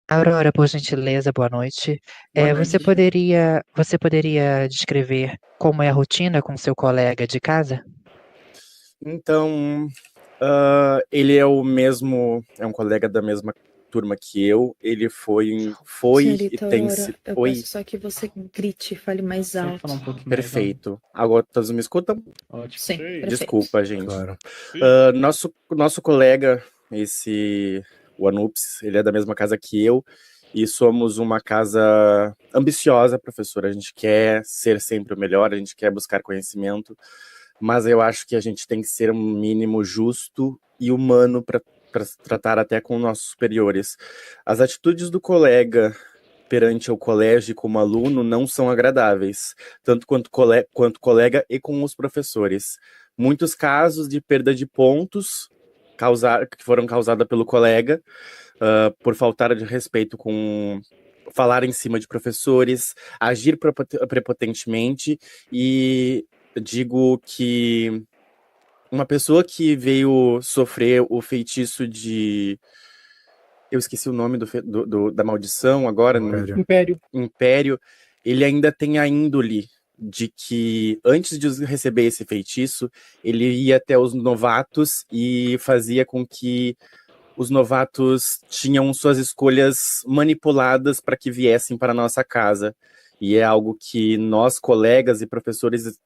Aurora, por gentileza, boa noite. Boa Você noite. você poderia descrever como é a rotina com seu colega de casa? Então, ele é é um colega da mesma turma que eu. Ele foi e Senhorita tem Aurora, se eu oi, peço só que você grite e fale mais Sempre alto. falar um pouquinho mais alto. perfeito. Agora todos me escutam? Ótimo. Sim, perfeito. Desculpa, gente. Claro. Nosso colega, o Anups, ele é da mesma casa que eu, e somos uma casa ambiciosa, professora. A gente quer ser sempre o melhor, a gente quer buscar conhecimento, mas eu acho que a gente tem que ser um mínimo justo e humano para tratar até com nossos superiores. As atitudes do colega perante o colégio como aluno não são agradáveis, tanto quanto colega e com os professores. Muitos casos de perda de pontos que foram causadas pelo colega por faltar de respeito com falar em cima de professores, agir prepotentemente, e digo que uma pessoa que veio sofrer o feitiço de... Eu esqueci o nome da maldição agora. Império. Ele ainda tem a índole de que, antes de receber esse feitiço, ele ia até os novatos e fazia com que os novatos tinham suas escolhas manipuladas para que viessem para a nossa casa. E é algo que nós, colegas e professores,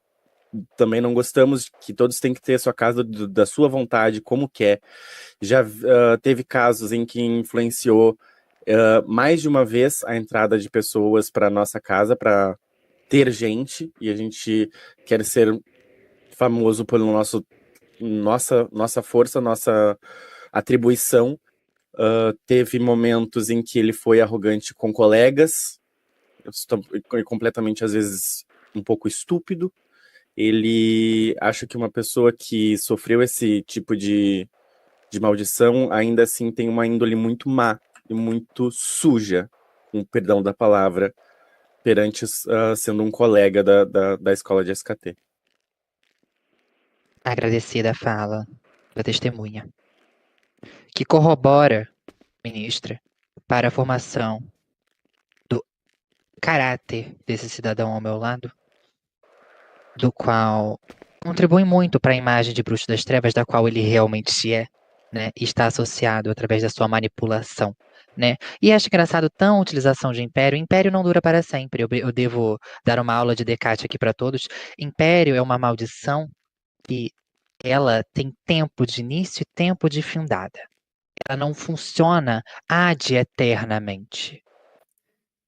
também não gostamos, que todos têm que ter a sua casa da sua vontade, como quer. Já teve casos em que influenciou mais de uma vez a entrada de pessoas para nossa casa, para ter gente, e a gente quer ser famoso pelo nossa força, nossa atribuição. Teve momentos em que ele foi arrogante com colegas, completamente, às vezes, um pouco estúpido. Ele acha que uma pessoa que sofreu esse tipo de maldição ainda assim tem uma índole muito má e muito suja, com perdão da palavra, perante sendo um colega da escola de SKT. Agradecida a fala da testemunha, que corrobora, ministra, para a formação do caráter desse cidadão ao meu lado, do qual contribui muito para a imagem de Bruxo das Trevas, da qual ele realmente é, né? E está associado através da sua manipulação, né? E acho engraçado tão utilização de Império. Império não dura para sempre. Eu devo dar uma aula de Descartes aqui para todos. Império é uma maldição que ela tem tempo de início e tempo de findada. Ela não funciona ad eternamente.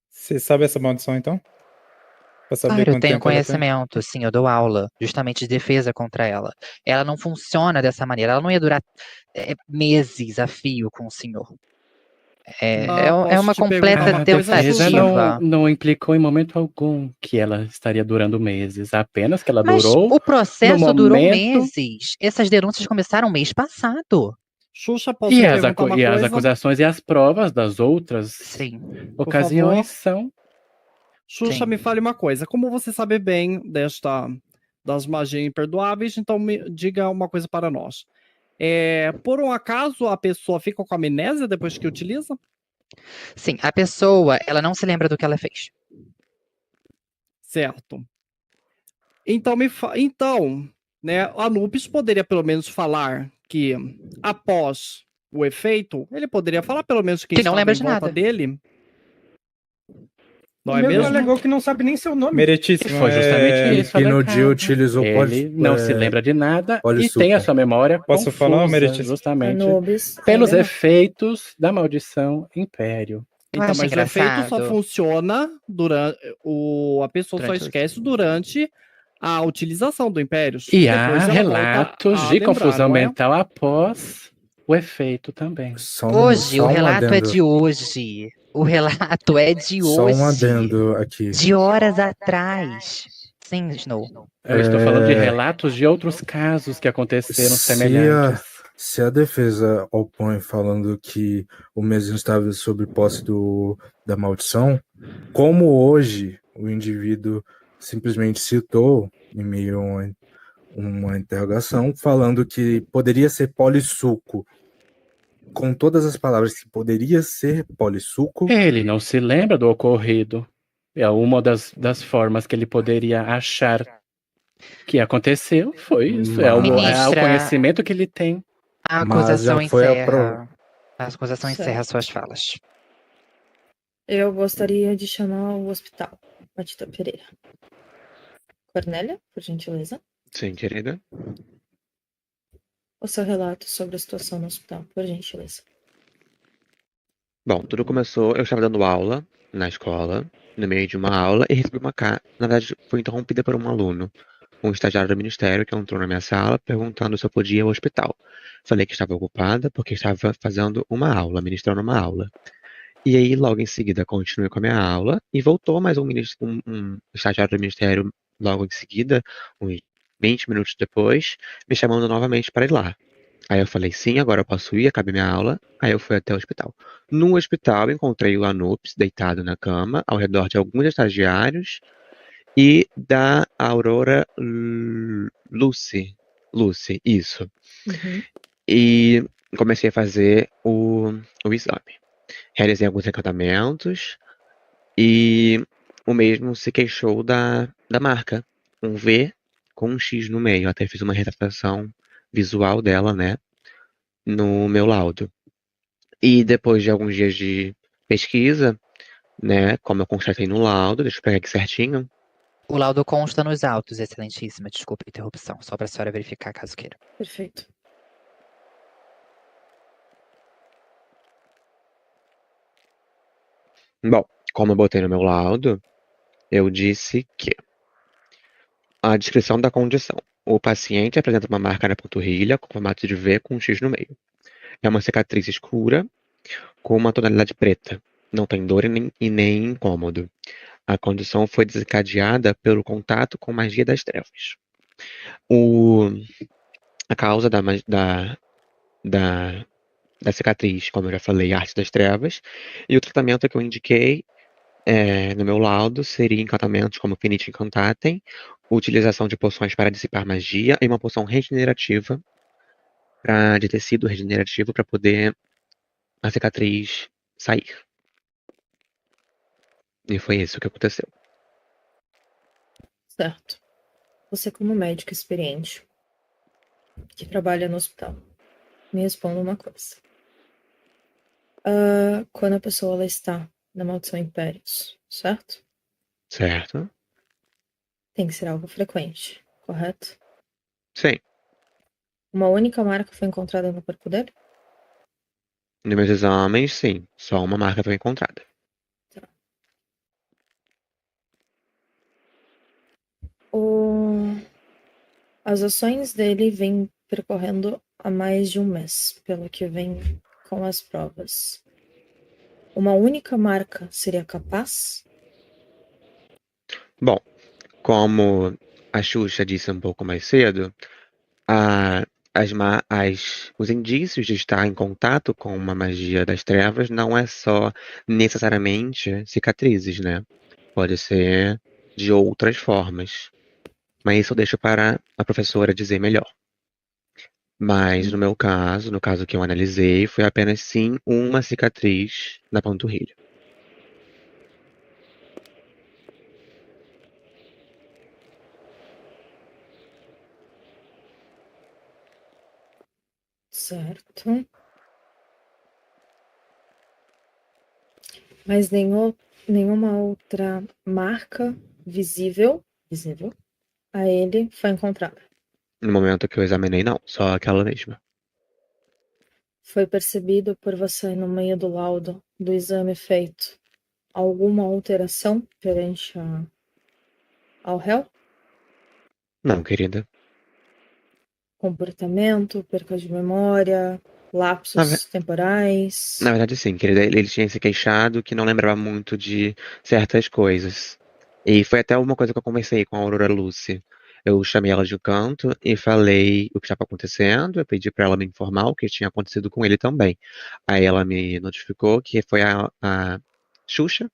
Você sabe essa maldição, então? Pra saber Claro, eu quanto tenho tempo ela tem? conhecimento, sim, eu dou aula, justamente de defesa contra ela. Ela não funciona dessa maneira, ela não ia durar meses a fio com o senhor. É Posso uma te perguntar completa uma coisa, defesa tentativa. não implicou em momento algum que ela estaria durando meses, apenas que ela Mas durou o processo no durou momento. meses. Essas denúncias começaram mês passado. Xuxa, posso te perguntar uma E as coisa? acusações e as provas das outras Sim, ocasiões são... Xuxa, sim. me fale uma coisa. Como você sabe bem das magias imperdoáveis, então me diga uma coisa para nós. Por um acaso a pessoa fica com amnésia depois que utiliza? Sim, a pessoa, ela não se lembra do que ela fez. Certo. Então, né, a Anubis poderia pelo menos falar que após o efeito, ele poderia falar pelo menos quem Que não estava lembra em de volta nada. dele. Não O é mesmo mesmo? alegou que não sabe nem seu nome. Meritíssimo, Foi justamente E isso, que no Alencar. dia utilizou Ele não se lembra de nada e polissuco. tem a sua memória Posso confusa, falar, Meritíssimo? justamente Anubis, pelos ainda não. efeitos da maldição Império. Eu Então, acho mas o efeito só engraçado. funciona durante. A pessoa só Durante o- esquece durante a utilização do Império. E Depois há ela volta relatos a de lembrar, confusão não é? mental após o efeito também. Hoje, o relato é de hoje. O relato é de Só um hoje. adendo aqui. De horas atrás. assim, Snow? Eu estou falando de relatos de outros casos que aconteceram semelhantes. Se a defesa opõe falando que o mesmo estava sob posse da maldição, como hoje o indivíduo simplesmente citou em meio a uma interrogação, falando que poderia ser polissuco, com todas as palavras que poderia ser polissuco, Ele não se lembra do ocorrido. É uma das formas que ele poderia achar que aconteceu. Foi isso. É o Ministra, conhecimento que ele tem. a Mas acusação já foi encerra. A acusação encerra Certo. suas falas. Eu gostaria de chamar o hospital. Matita Pereira. Cornélia, por gentileza. Sim, querida. O seu relato sobre a situação no hospital, por gentileza. Bom, tudo começou, eu estava dando aula na escola, no meio de uma aula, e recebi uma carta. Na verdade, fui interrompida por um aluno, um estagiário do ministério, que entrou na minha sala perguntando se eu podia ir ao hospital. Falei que estava ocupada porque estava fazendo uma aula, ministrando uma aula. E aí, logo em seguida, continuei com a minha aula e voltou mais um estagiário do ministério logo em seguida, uns 20 minutos depois, me chamando novamente para ir lá. Aí eu falei, sim, agora eu posso ir, acabei minha aula. Aí eu fui até o hospital. No hospital, encontrei o Anups deitado na cama, ao redor de alguns estagiários e da Aurora Lucy. Lucy, isso. Uhum. E comecei a fazer o exame. Realizei alguns encantamentos e o mesmo se queixou da marca. Um V com um X no meio. Até fiz uma retratação visual dela, né? No meu laudo. E depois de alguns dias de pesquisa, né? Como eu constatei no laudo, deixa eu pegar aqui certinho. O laudo consta nos autos, excelentíssima. Desculpe a interrupção, só para a senhora verificar caso queira. Perfeito. Bom, como eu botei no meu laudo, eu disse que a descrição da condição. O paciente apresenta uma marca na panturrilha com formato de V com um X no meio. É uma cicatriz escura com uma tonalidade preta. Não tem dor e nem incômodo. A condição foi desencadeada pelo contato com magia das trevas. A causa da cicatriz, como eu já falei, arte das trevas. E o tratamento que eu indiquei no meu laudo seria encantamentos como Finite Incantatem, utilização de poções para dissipar magia e uma poção regenerativa de tecido regenerativo para poder a cicatriz sair. E foi isso que aconteceu. Certo. Você, como médico experiente, que trabalha no hospital, me responda uma coisa. Quando a pessoa ela está na maldição Impérios, certo? Certo? Tem que ser algo frequente, correto? Sim. Uma única marca foi encontrada no corpo dele? Nos meus exames, sim. Só uma marca foi encontrada. As ações dele vêm percorrendo há mais de um mês, pelo que vem com as provas. Uma única marca seria capaz? Bom, como a Xuxa disse um pouco mais cedo, os indícios de estar em contato com uma magia das trevas não é só necessariamente cicatrizes, né? Pode ser de outras formas. Mas isso eu deixo para a professora dizer melhor. Mas no meu caso, no caso que eu analisei, foi apenas sim uma cicatriz na panturrilha. Certo. Mas nenhuma outra marca visível a ele foi encontrada. No momento que eu examinei, não. Só aquela mesma. Foi percebido por você no meio do laudo do exame feito alguma alteração perante ao réu? Não, querida. Comportamento, perca de memória, lapsos temporais? Na verdade, sim, querida. Ele tinha se queixado que não lembrava muito de certas coisas. E foi até uma coisa que eu conversei com a Aurora Lucy. Eu chamei ela de um canto e falei o que estava acontecendo. Eu pedi para ela me informar o que tinha acontecido com ele também. Aí ela me notificou que foi a Xuxa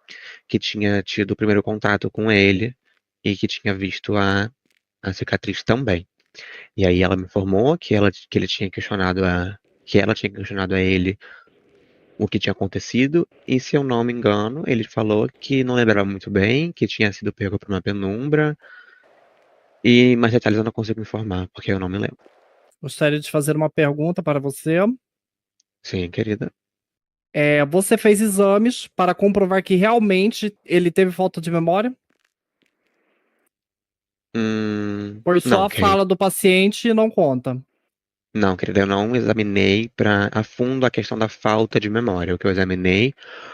que tinha tido o primeiro contato com ele e que tinha visto a cicatriz também. E aí ela me informou que ele tinha questionado que ela tinha questionado a ele o que tinha acontecido, e se eu não me engano, ele falou que não lembrava muito bem, que tinha sido pego por uma penumbra, e mais detalhes eu não consigo informar, porque eu não me lembro. Gostaria de fazer uma pergunta para você. Sim, querida. Você fez exames para comprovar que realmente ele teve falta de memória? Por só Não, a querida. fala do paciente não conta. Não, querida, eu não examinei a fundo a questão da falta de memória. O que eu examinei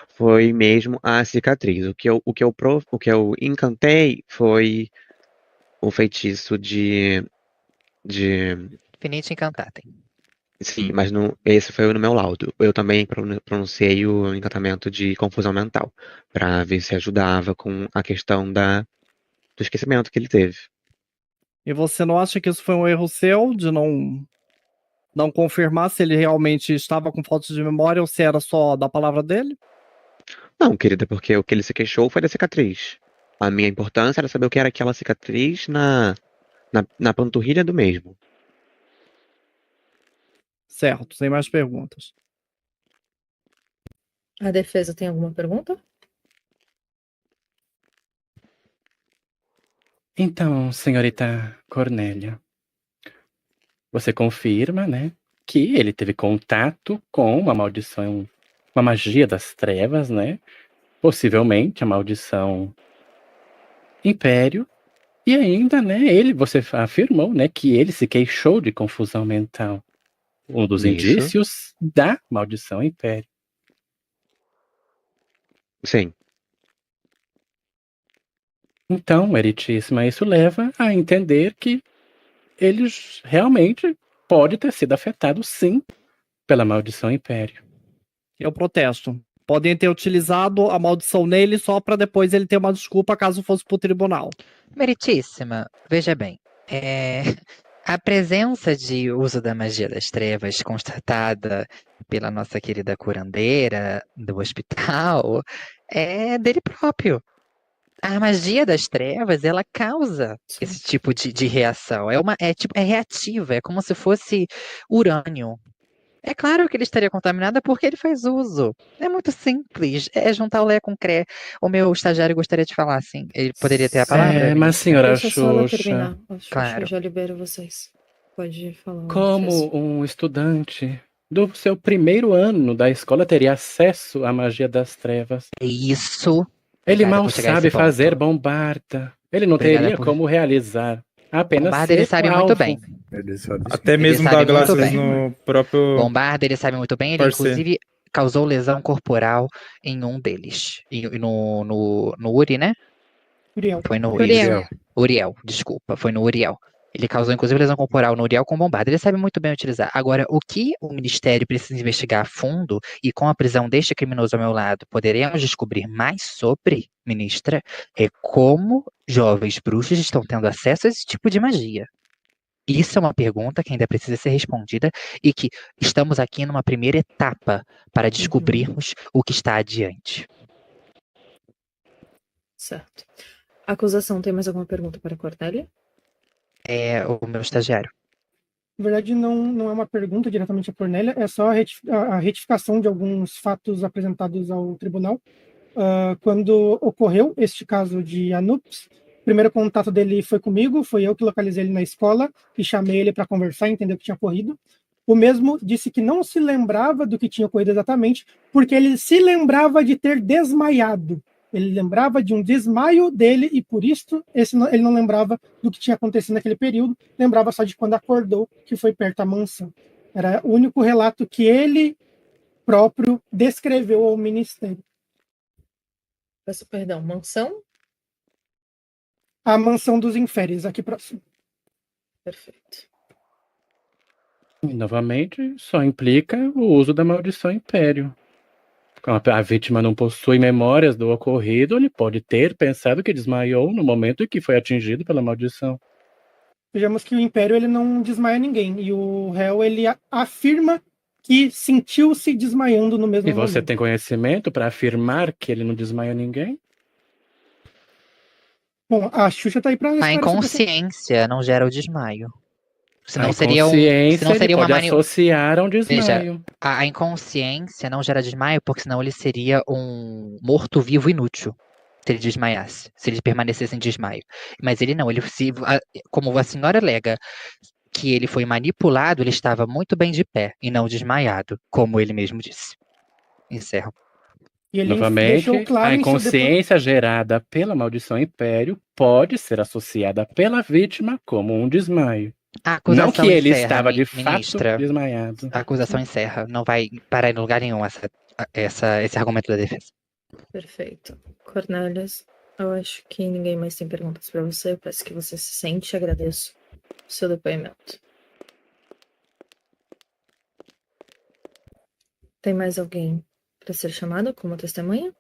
foi mesmo a cicatriz. O que eu encantei foi o feitiço de Finite incantatem. sim, mas esse foi no meu laudo. Eu também pronunciei o encantamento de confusão mental, pra ver se ajudava com a questão do esquecimento que ele teve. E você não acha que isso foi um erro seu de não confirmar se ele realmente estava com falta de memória ou se era só da palavra dele? Não, querida, porque o que ele se queixou foi da cicatriz. A minha importância era saber o que era aquela cicatriz na panturrilha do mesmo. Certo, sem mais perguntas. A defesa tem alguma pergunta? Então, senhorita Cornélia, você confirma, né, que ele teve contato com uma maldição, uma magia das trevas, né? Possivelmente a maldição Império. E ainda, né, você afirmou, né, que ele se queixou de confusão mental. Um dos Isso. indícios da maldição Império. Sim. Então, meritíssima, isso leva a entender que ele realmente pode ter sido afetado, sim, pela maldição Império. Eu protesto. Podem ter utilizado a maldição nele só para depois ele ter uma desculpa caso fosse pro tribunal. Meritíssima, veja bem, a presença de uso da magia das trevas constatada pela nossa querida curandeira do hospital é dele próprio. A magia das trevas, ela causa esse tipo de reação. É reativa, é como se fosse urânio. É claro que ele estaria contaminado porque ele faz uso. É muito simples. É juntar o Lé com o Cré. O meu estagiário gostaria de falar, assim. Ele poderia ter a palavra, Mas ministra? senhora Deixa só ela Xuxa, terminar. A Xuxa Claro. já libero vocês. Pode falar. defesa. como um estudante do seu primeiro ano da escola teria acesso à magia das trevas? Isso. Ele Obrigada mal por chegar a esse sabe fazer ponto. bombarda. Ele não Obrigada teria por- como realizar. Apenas Bombarda, ele ser sabe o muito alvo. bem. Ele sabe sim. Até Ele mesmo sabe dar muito graças bem. no próprio Bombarda, ele sabe muito bem. Ele, parceiro. inclusive, causou lesão corporal em um deles. No Uri, né? Uriel. Foi no Uriel. isso. Uriel, desculpa, foi no Uriel. Ele causou, inclusive, lesão corporal no Uriel com bombarda. Ele sabe muito bem utilizar. Agora, o que o Ministério precisa investigar a fundo, e com a prisão deste criminoso ao meu lado, poderemos descobrir mais sobre, ministra, é como jovens bruxos estão tendo acesso a esse tipo de magia. Isso é uma pergunta que ainda precisa ser respondida e que estamos aqui numa primeira etapa para descobrirmos o que está adiante. Certo. A acusação tem mais alguma pergunta para a Cornélia? É o meu estagiário. Na verdade, não é uma pergunta diretamente à Cornélia, é só a retificação de alguns fatos apresentados ao tribunal. Quando ocorreu este caso de Anups, o primeiro contato dele foi comigo, foi eu que localizei ele na escola e chamei ele para conversar, entender o que tinha ocorrido. O mesmo disse que não se lembrava do que tinha ocorrido exatamente, porque ele se lembrava de ter desmaiado. Ele lembrava de um desmaio dele e, por isso, ele não lembrava do que tinha acontecido naquele período, lembrava só de quando acordou, que foi perto da mansão. Era o único relato que ele próprio descreveu ao ministério. Peço perdão, mansão? A mansão dos Inferes, aqui próximo. Perfeito. E, novamente, só implica o uso da maldição Império. A vítima não possui memórias do ocorrido, ele pode ter pensado que desmaiou no momento em que foi atingido pela maldição. Vejamos que o Império ele não desmaia ninguém. E o réu ele afirma que sentiu-se desmaiando no mesmo E você momento. tem conhecimento para afirmar que ele não desmaia ninguém? Bom, a Xuxa tá aí pra A esclarecer pra você. inconsciência não gera o desmaio. Senão A seria inconsciência senão seria ele uma pode associar a um desmaio. a inconsciência não gera desmaio porque senão ele seria um morto-vivo inútil se ele desmaiasse, se ele permanecesse em desmaio. Mas ele não, como a senhora alega que ele foi manipulado, ele estava muito bem de pé e não desmaiado, como ele mesmo disse. Encerro. E ele Novamente, deixou claro a em seu inconsciência gerada pela maldição império pode ser associada pela vítima como um desmaio. A acusação Não que ele encerra, estava de fato ministra. desmaiado. A acusação encerra. Não vai parar em lugar nenhum esse argumento da defesa. Perfeito. Cornélias, eu acho que ninguém mais tem perguntas para você. Eu peço que você se sente e agradeço o seu depoimento. Tem mais alguém para ser chamado como testemunha?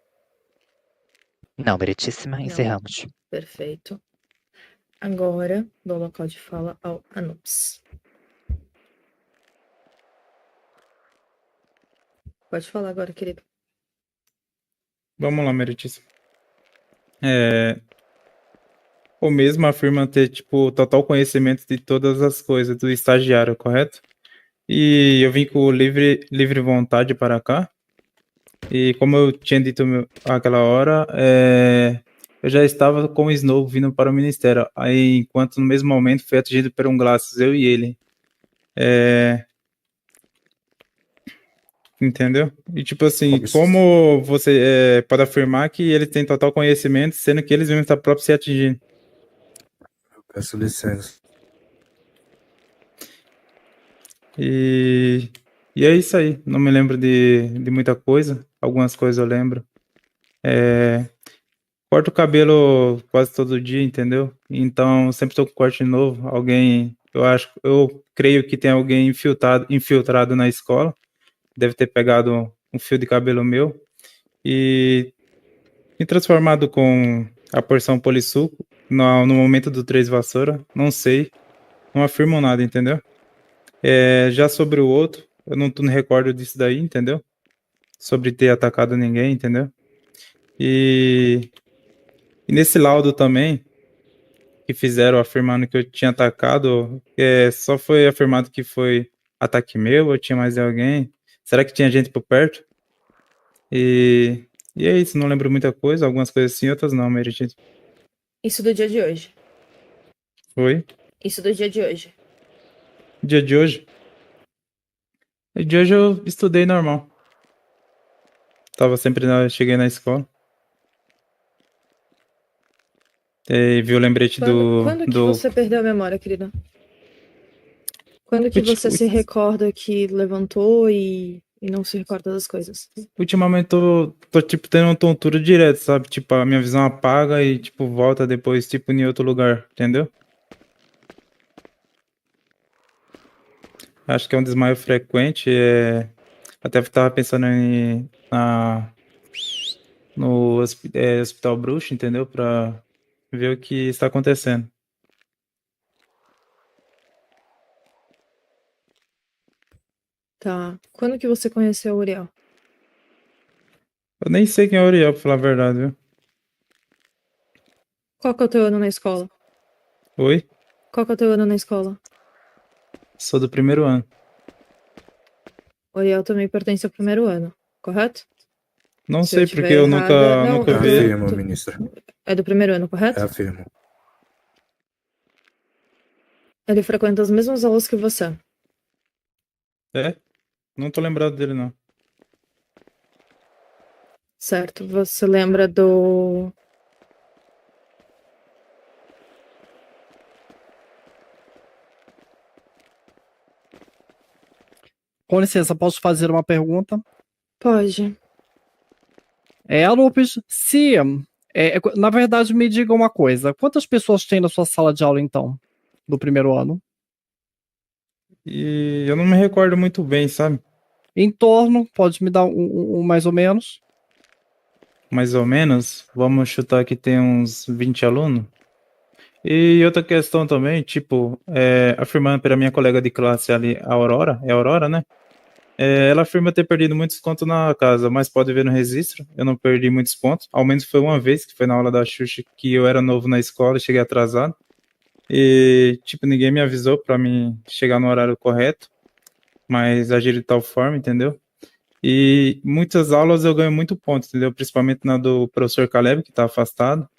Não, meritíssima, Não. encerramos. Perfeito. Agora, dou local de fala ao Anups. Pode falar agora, querido. Vamos lá, meritíssimo. O mesmo afirma ter, tipo, total conhecimento de todas as coisas do estagiário, correto? E eu vim com livre vontade para cá. E como eu tinha dito aquela hora, eu já estava com o Snow vindo para o ministério. Aí, enquanto no mesmo momento foi atingido por um Glacis, eu e ele. Entendeu? E tipo assim, como você pode afirmar que ele tem total conhecimento, sendo que eles mesmos estão próprios se atingindo? Peço licença. E é isso aí. Não me lembro de muita coisa. Algumas coisas eu lembro. Corto o cabelo quase todo dia, entendeu? Então, sempre estou com corte novo. Eu creio que tem alguém infiltrado na escola. Deve ter pegado um fio de cabelo meu e me transformado com a porção polissuco no momento do 3 vassoura. Não sei. Não afirmo nada, entendeu? Já sobre o outro, eu não me recordo disso daí, entendeu? Sobre ter atacado ninguém, entendeu? E nesse laudo também, que fizeram afirmando que eu tinha atacado, só foi afirmado que foi ataque meu, ou tinha mais de alguém? Será que tinha gente por perto? E é isso, não lembro muita coisa, algumas coisas sim, outras não, Meredith. Isso do dia de hoje. Foi? Isso do dia de hoje. Dia de hoje? O dia de hoje eu estudei normal. Cheguei na escola. E vi o lembrete Quando que você perdeu a memória, querida? Quando que você se recorda que levantou e não se recorda das coisas? Ultimamente tô tipo tendo uma tontura direto, sabe? Tipo, a minha visão apaga e tipo volta depois, tipo, em outro lugar, entendeu? Acho que é um desmaio frequente, até tava pensando no Hospital Bruxo, entendeu? Pra ver o que está acontecendo. Tá. Quando que você conheceu o Uriel? Eu nem sei quem é o Uriel, pra falar a verdade, viu? Qual que é o teu ano na escola? Oi? Qual que é o teu ano na escola? Sou do primeiro ano. O Uriel também pertence ao primeiro ano, correto? Não Se eu sei, tiver porque eu errada- Não, nunca eu- vi. Afirmo, ministra. É do primeiro ano, correto? Afirmo. Ele frequenta as mesmas aulas que você. Não tô lembrado dele, não. Certo. Você lembra do. Com licença, posso fazer uma pergunta? Pode. Lopes, na verdade, me diga uma coisa. Quantas pessoas tem na sua sala de aula, então, do primeiro ano? E eu não me recordo muito bem, sabe? Em torno, pode me dar um mais ou menos? Mais ou menos, vamos chutar que tem uns 20 alunos. E outra questão também, tipo, afirmando pela minha colega de classe ali, a Aurora, é a Aurora, né? Ela afirma ter perdido muitos pontos na casa, mas pode ver no registro, eu não perdi muitos pontos, ao menos foi uma vez, que foi na aula da Xuxa, que eu era novo na escola e cheguei atrasado. E, tipo, ninguém me avisou pra mim chegar no horário correto, mas agir de tal forma, entendeu? E muitas aulas eu ganho muito ponto, entendeu? Principalmente na do professor Caleb, que tá afastado.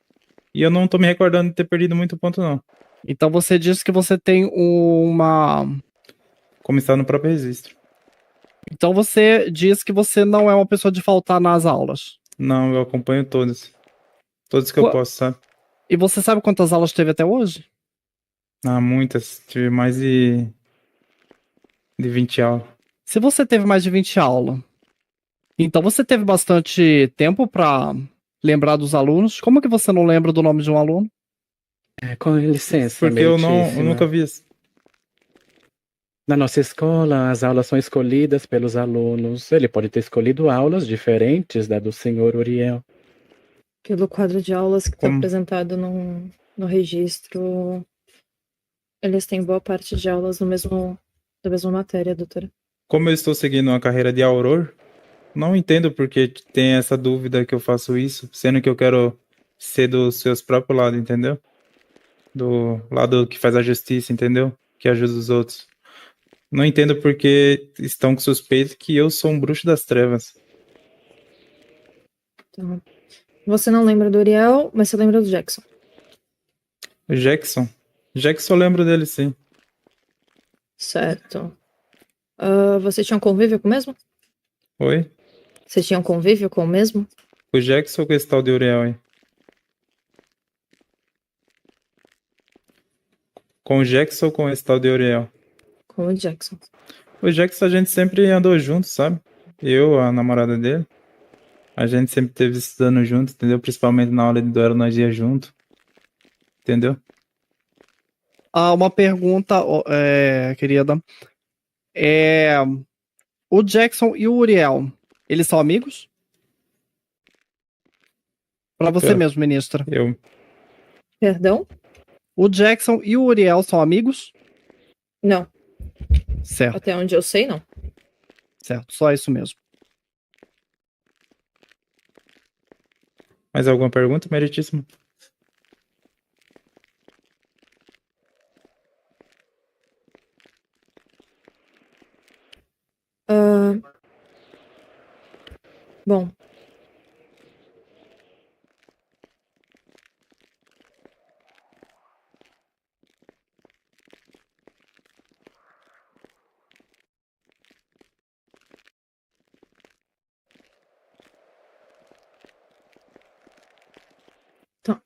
E eu não tô me recordando de ter perdido muito ponto, não. Então você disse que você tem uma. Como está no próprio registro. Então você diz que você não é uma pessoa de faltar nas aulas. Não, eu acompanho todas. Todas que eu posso, sabe? E você sabe quantas aulas teve até hoje? Ah, muitas. Tive mais de 20 aulas. Se você teve mais de 20 aulas, então você teve bastante tempo para lembrar dos alunos. Como que você não lembra do nome de um aluno? Com licença, Porque eu meritíssima. nunca vi isso. Na nossa escola, as aulas são escolhidas pelos alunos. Ele pode ter escolhido aulas diferentes da do senhor Uriel. Pelo quadro de aulas que está Como? apresentado no registro, eles têm boa parte de aulas da mesma matéria, doutora. Como eu estou seguindo uma carreira de auror, não entendo porque tem essa dúvida que eu faço isso, sendo que eu quero ser dos seus próprios lados, entendeu? Do lado que faz a justiça, entendeu? Que ajuda os outros. Não entendo porque estão com suspeito que eu sou um bruxo das trevas. Então, você não lembra do Uriel, mas você lembra do Jackson. O Jackson? Jackson eu lembro dele, sim. Certo. Você tinha um convívio com o mesmo? Oi? Você tinha um convívio com o mesmo? O Jackson ou com esse tal de Uriel aí? Com o Jackson ou com esse tal de Uriel? Com o Jackson. O Jackson a gente sempre andou junto, sabe? Eu, a namorada dele. A gente sempre esteve estudando junto, entendeu? Principalmente na aula de duelo nós ia junto. Entendeu? Uma pergunta, querida. O Jackson e o Uriel, eles são amigos? Para você Eu- mesmo, ministra. Perdão? O Jackson e o Uriel são amigos? Não. Certo. Até onde eu sei, não. Certo, só isso mesmo. Mais alguma pergunta, meritíssimo? Bom. Tá.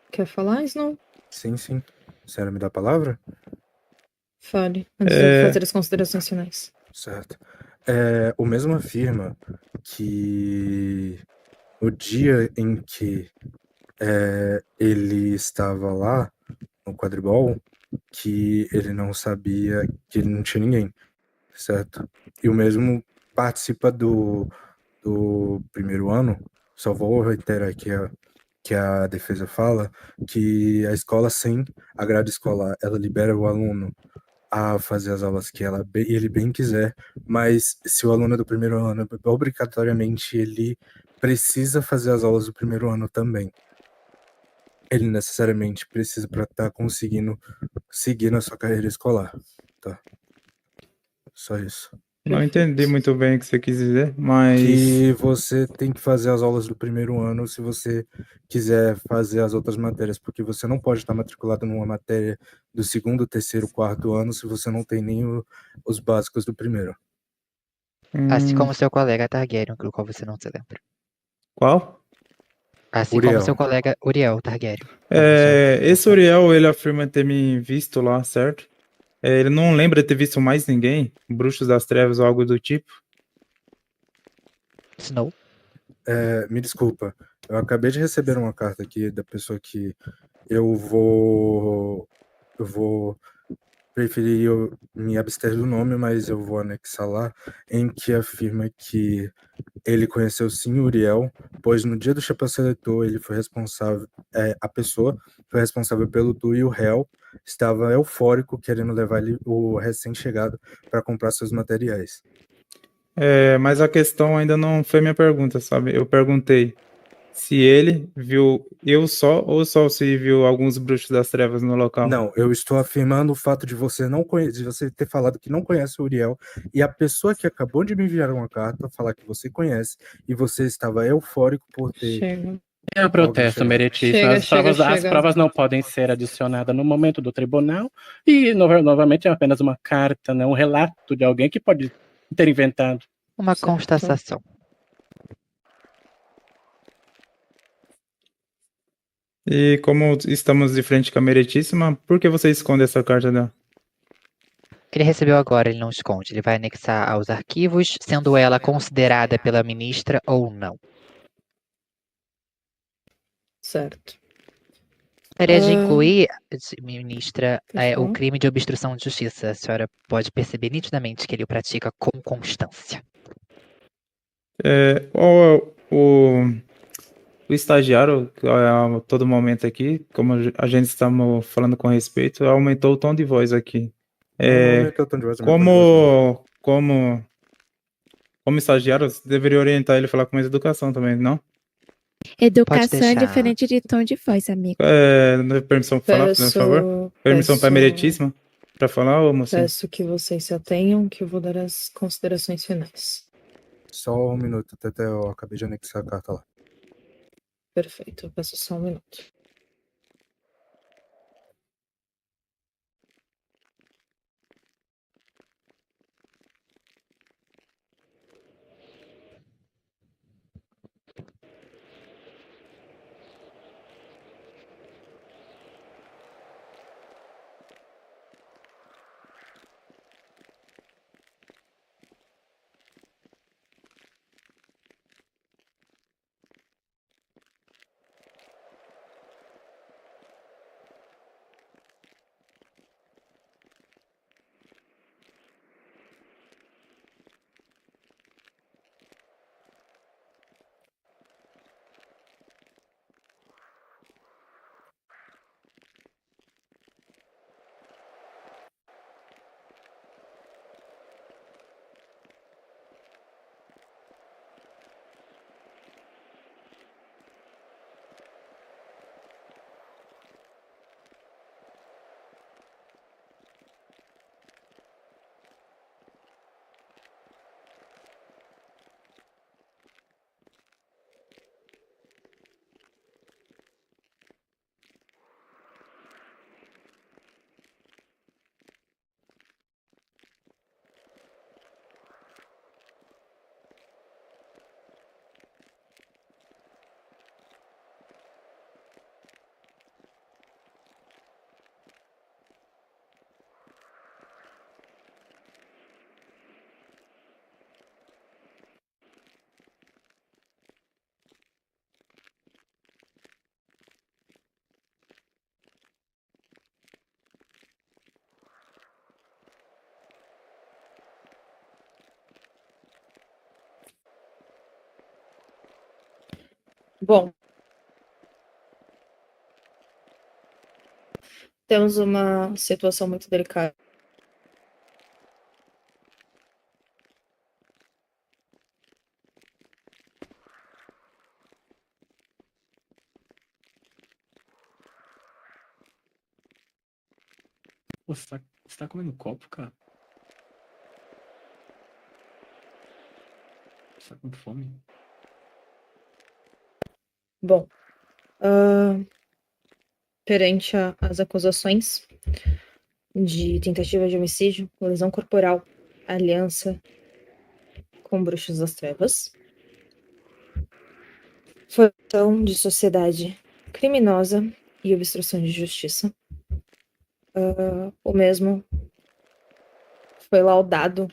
Quer falar, Snow? Sim, sim. A senhora me dá a palavra? Fale, antes de eu fazer as considerações finais. Certo. O mesmo afirma que no dia em que ele estava lá no quadribol, que ele não sabia que ele não tinha ninguém, certo? E o mesmo participa do primeiro ano. Só vou reiterar que a defesa fala que a escola, sem a grade escolar, ela libera o aluno a fazer as aulas que ele bem quiser, mas se o aluno é do primeiro ano, obrigatoriamente ele precisa fazer as aulas do primeiro ano também. Ele necessariamente precisa para estar conseguindo seguir na sua carreira escolar, tá? Só isso. Não entendi muito bem o que você quis dizer, mas... Que você tem que fazer as aulas do primeiro ano se você quiser fazer as outras matérias, porque você não pode estar matriculado numa matéria do segundo, terceiro, quarto ano se você não tem nem os básicos do primeiro. Assim como seu colega Targaryen, do qual você não se lembra. Qual? Assim Uriel. como seu colega Uriel Targaryen. Esse Uriel, ele afirma ter me visto lá, certo? Ele não lembra de ter visto mais ninguém? Bruxos das Trevas ou algo do tipo? Snow? Me desculpa, eu acabei de receber uma carta aqui da pessoa que eu vou preferi me abster do nome, mas eu vou anexar lá, em que afirma que ele conheceu sim Uriel, pois no dia do chapéu seletor ele foi responsável, a pessoa foi responsável pelo tour e o réu estava eufórico querendo levar o recém-chegado para comprar seus materiais. Mas a questão ainda não foi minha pergunta, sabe? Eu perguntei se ele viu eu só ou só se viu alguns bruxos das trevas no local. Não, eu estou afirmando o fato de você não conhecer, de você ter falado que não conhece o Uriel e a pessoa que acabou de me enviar uma carta falar que você conhece e você estava eufórico por ter. Chega. Eu protesto, chegando. meritíssimo. Chega, As chega. provas não podem ser adicionadas no momento do tribunal e, novamente, é apenas uma carta, né, um relato de alguém que pode ter inventado. Uma Certo. constatação. E como estamos de frente com a meritíssima, por que você esconde essa carta dela? Ele recebeu agora, ele não esconde. Ele vai anexar aos arquivos, sendo ela considerada pela ministra ou não. Certo. Gostaria de Ah, incluir, ministra, pode o falar? crime de obstrução de justiça. A senhora pode perceber nitidamente que ele o pratica com constância. Qual é o estagiário, a todo momento aqui, como a gente estamos falando com respeito, aumentou o tom de voz aqui. Não aumentou o tom de voz, aumentou o tom de voz, não. Como estagiário, você deveria orientar ele a falar com mais educação também, não? Educação é deixar. diferente de tom de voz, amigo. Permissão para falar, por favor? Permissão para a meritíssima para falar, ô mocinho? Peço que vocês se atenham, que eu vou dar as considerações finais. Só um minuto, até eu acabei de anexar a carta lá. Perfeito, eu peço só um minuto. Bom, temos uma situação muito delicada. Você tá comendo copo, cara? Você tá com fome? Bom, perante as acusações de tentativa de homicídio, lesão corporal, aliança com bruxos das trevas, formação de sociedade criminosa e obstrução de justiça. O mesmo foi laudado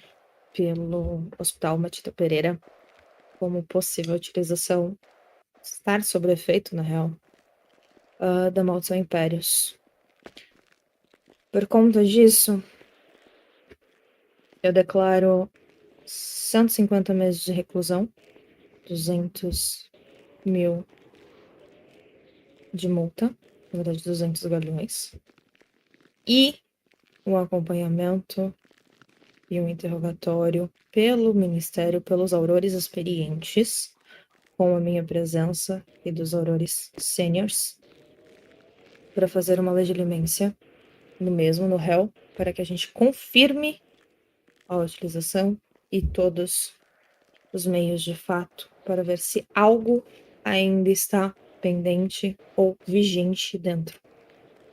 pelo Hospital Matita Pereira como possível utilização, estar sob efeito, na real, da maldição Impérios. Por conta disso, Eu declaro 150 meses de reclusão, 200 mil de multa, na verdade 200 galhões, e um acompanhamento e um interrogatório pelo Ministério, pelos aurores experientes, com a minha presença e dos aurores sêniors, para fazer uma legilimência no réu, para que a gente confirme a utilização e todos os meios de fato, para ver se algo ainda está pendente ou vigente dentro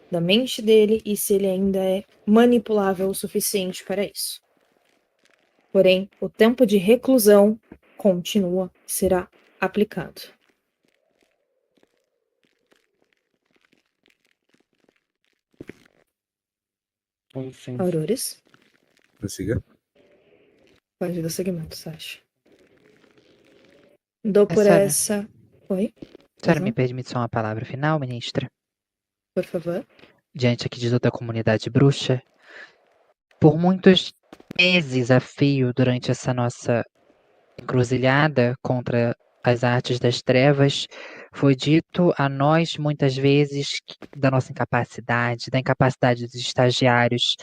da mente dele e se ele ainda é manipulável o suficiente para isso. Porém, o tempo de reclusão continua e será aplicado. Com licença. Aurores, Prossiga. pode dar seguimento, Sasha. Dou por senhora. essa... Oi? A senhora Uhum. me permite só uma palavra final, ministra? Por favor. Diante aqui de toda a comunidade bruxa, por muitos meses a fio durante essa nossa encruzilhada contra as artes das trevas, foi dito a nós muitas vezes da nossa incapacidade, da incapacidade dos estagiários,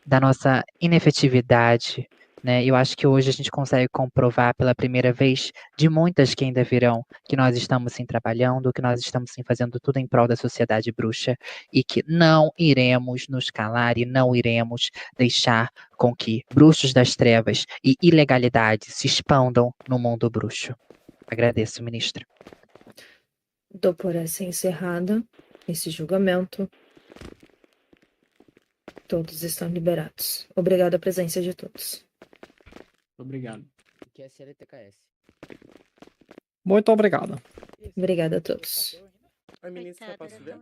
da nossa inefetividade, né? Eu acho que hoje a gente consegue comprovar pela primeira vez, de muitas que ainda virão, que nós estamos sim trabalhando, que nós estamos sim fazendo tudo em prol da sociedade bruxa e que não iremos nos calar e não iremos deixar com que bruxos das trevas e ilegalidades se expandam no mundo bruxo. Agradeço, ministra. Dou por essa encerrada esse julgamento. Todos estão liberados. Obrigada a presença de todos. Obrigado. Muito obrigado. Obrigada a todos. Ai, ministra, posso ver?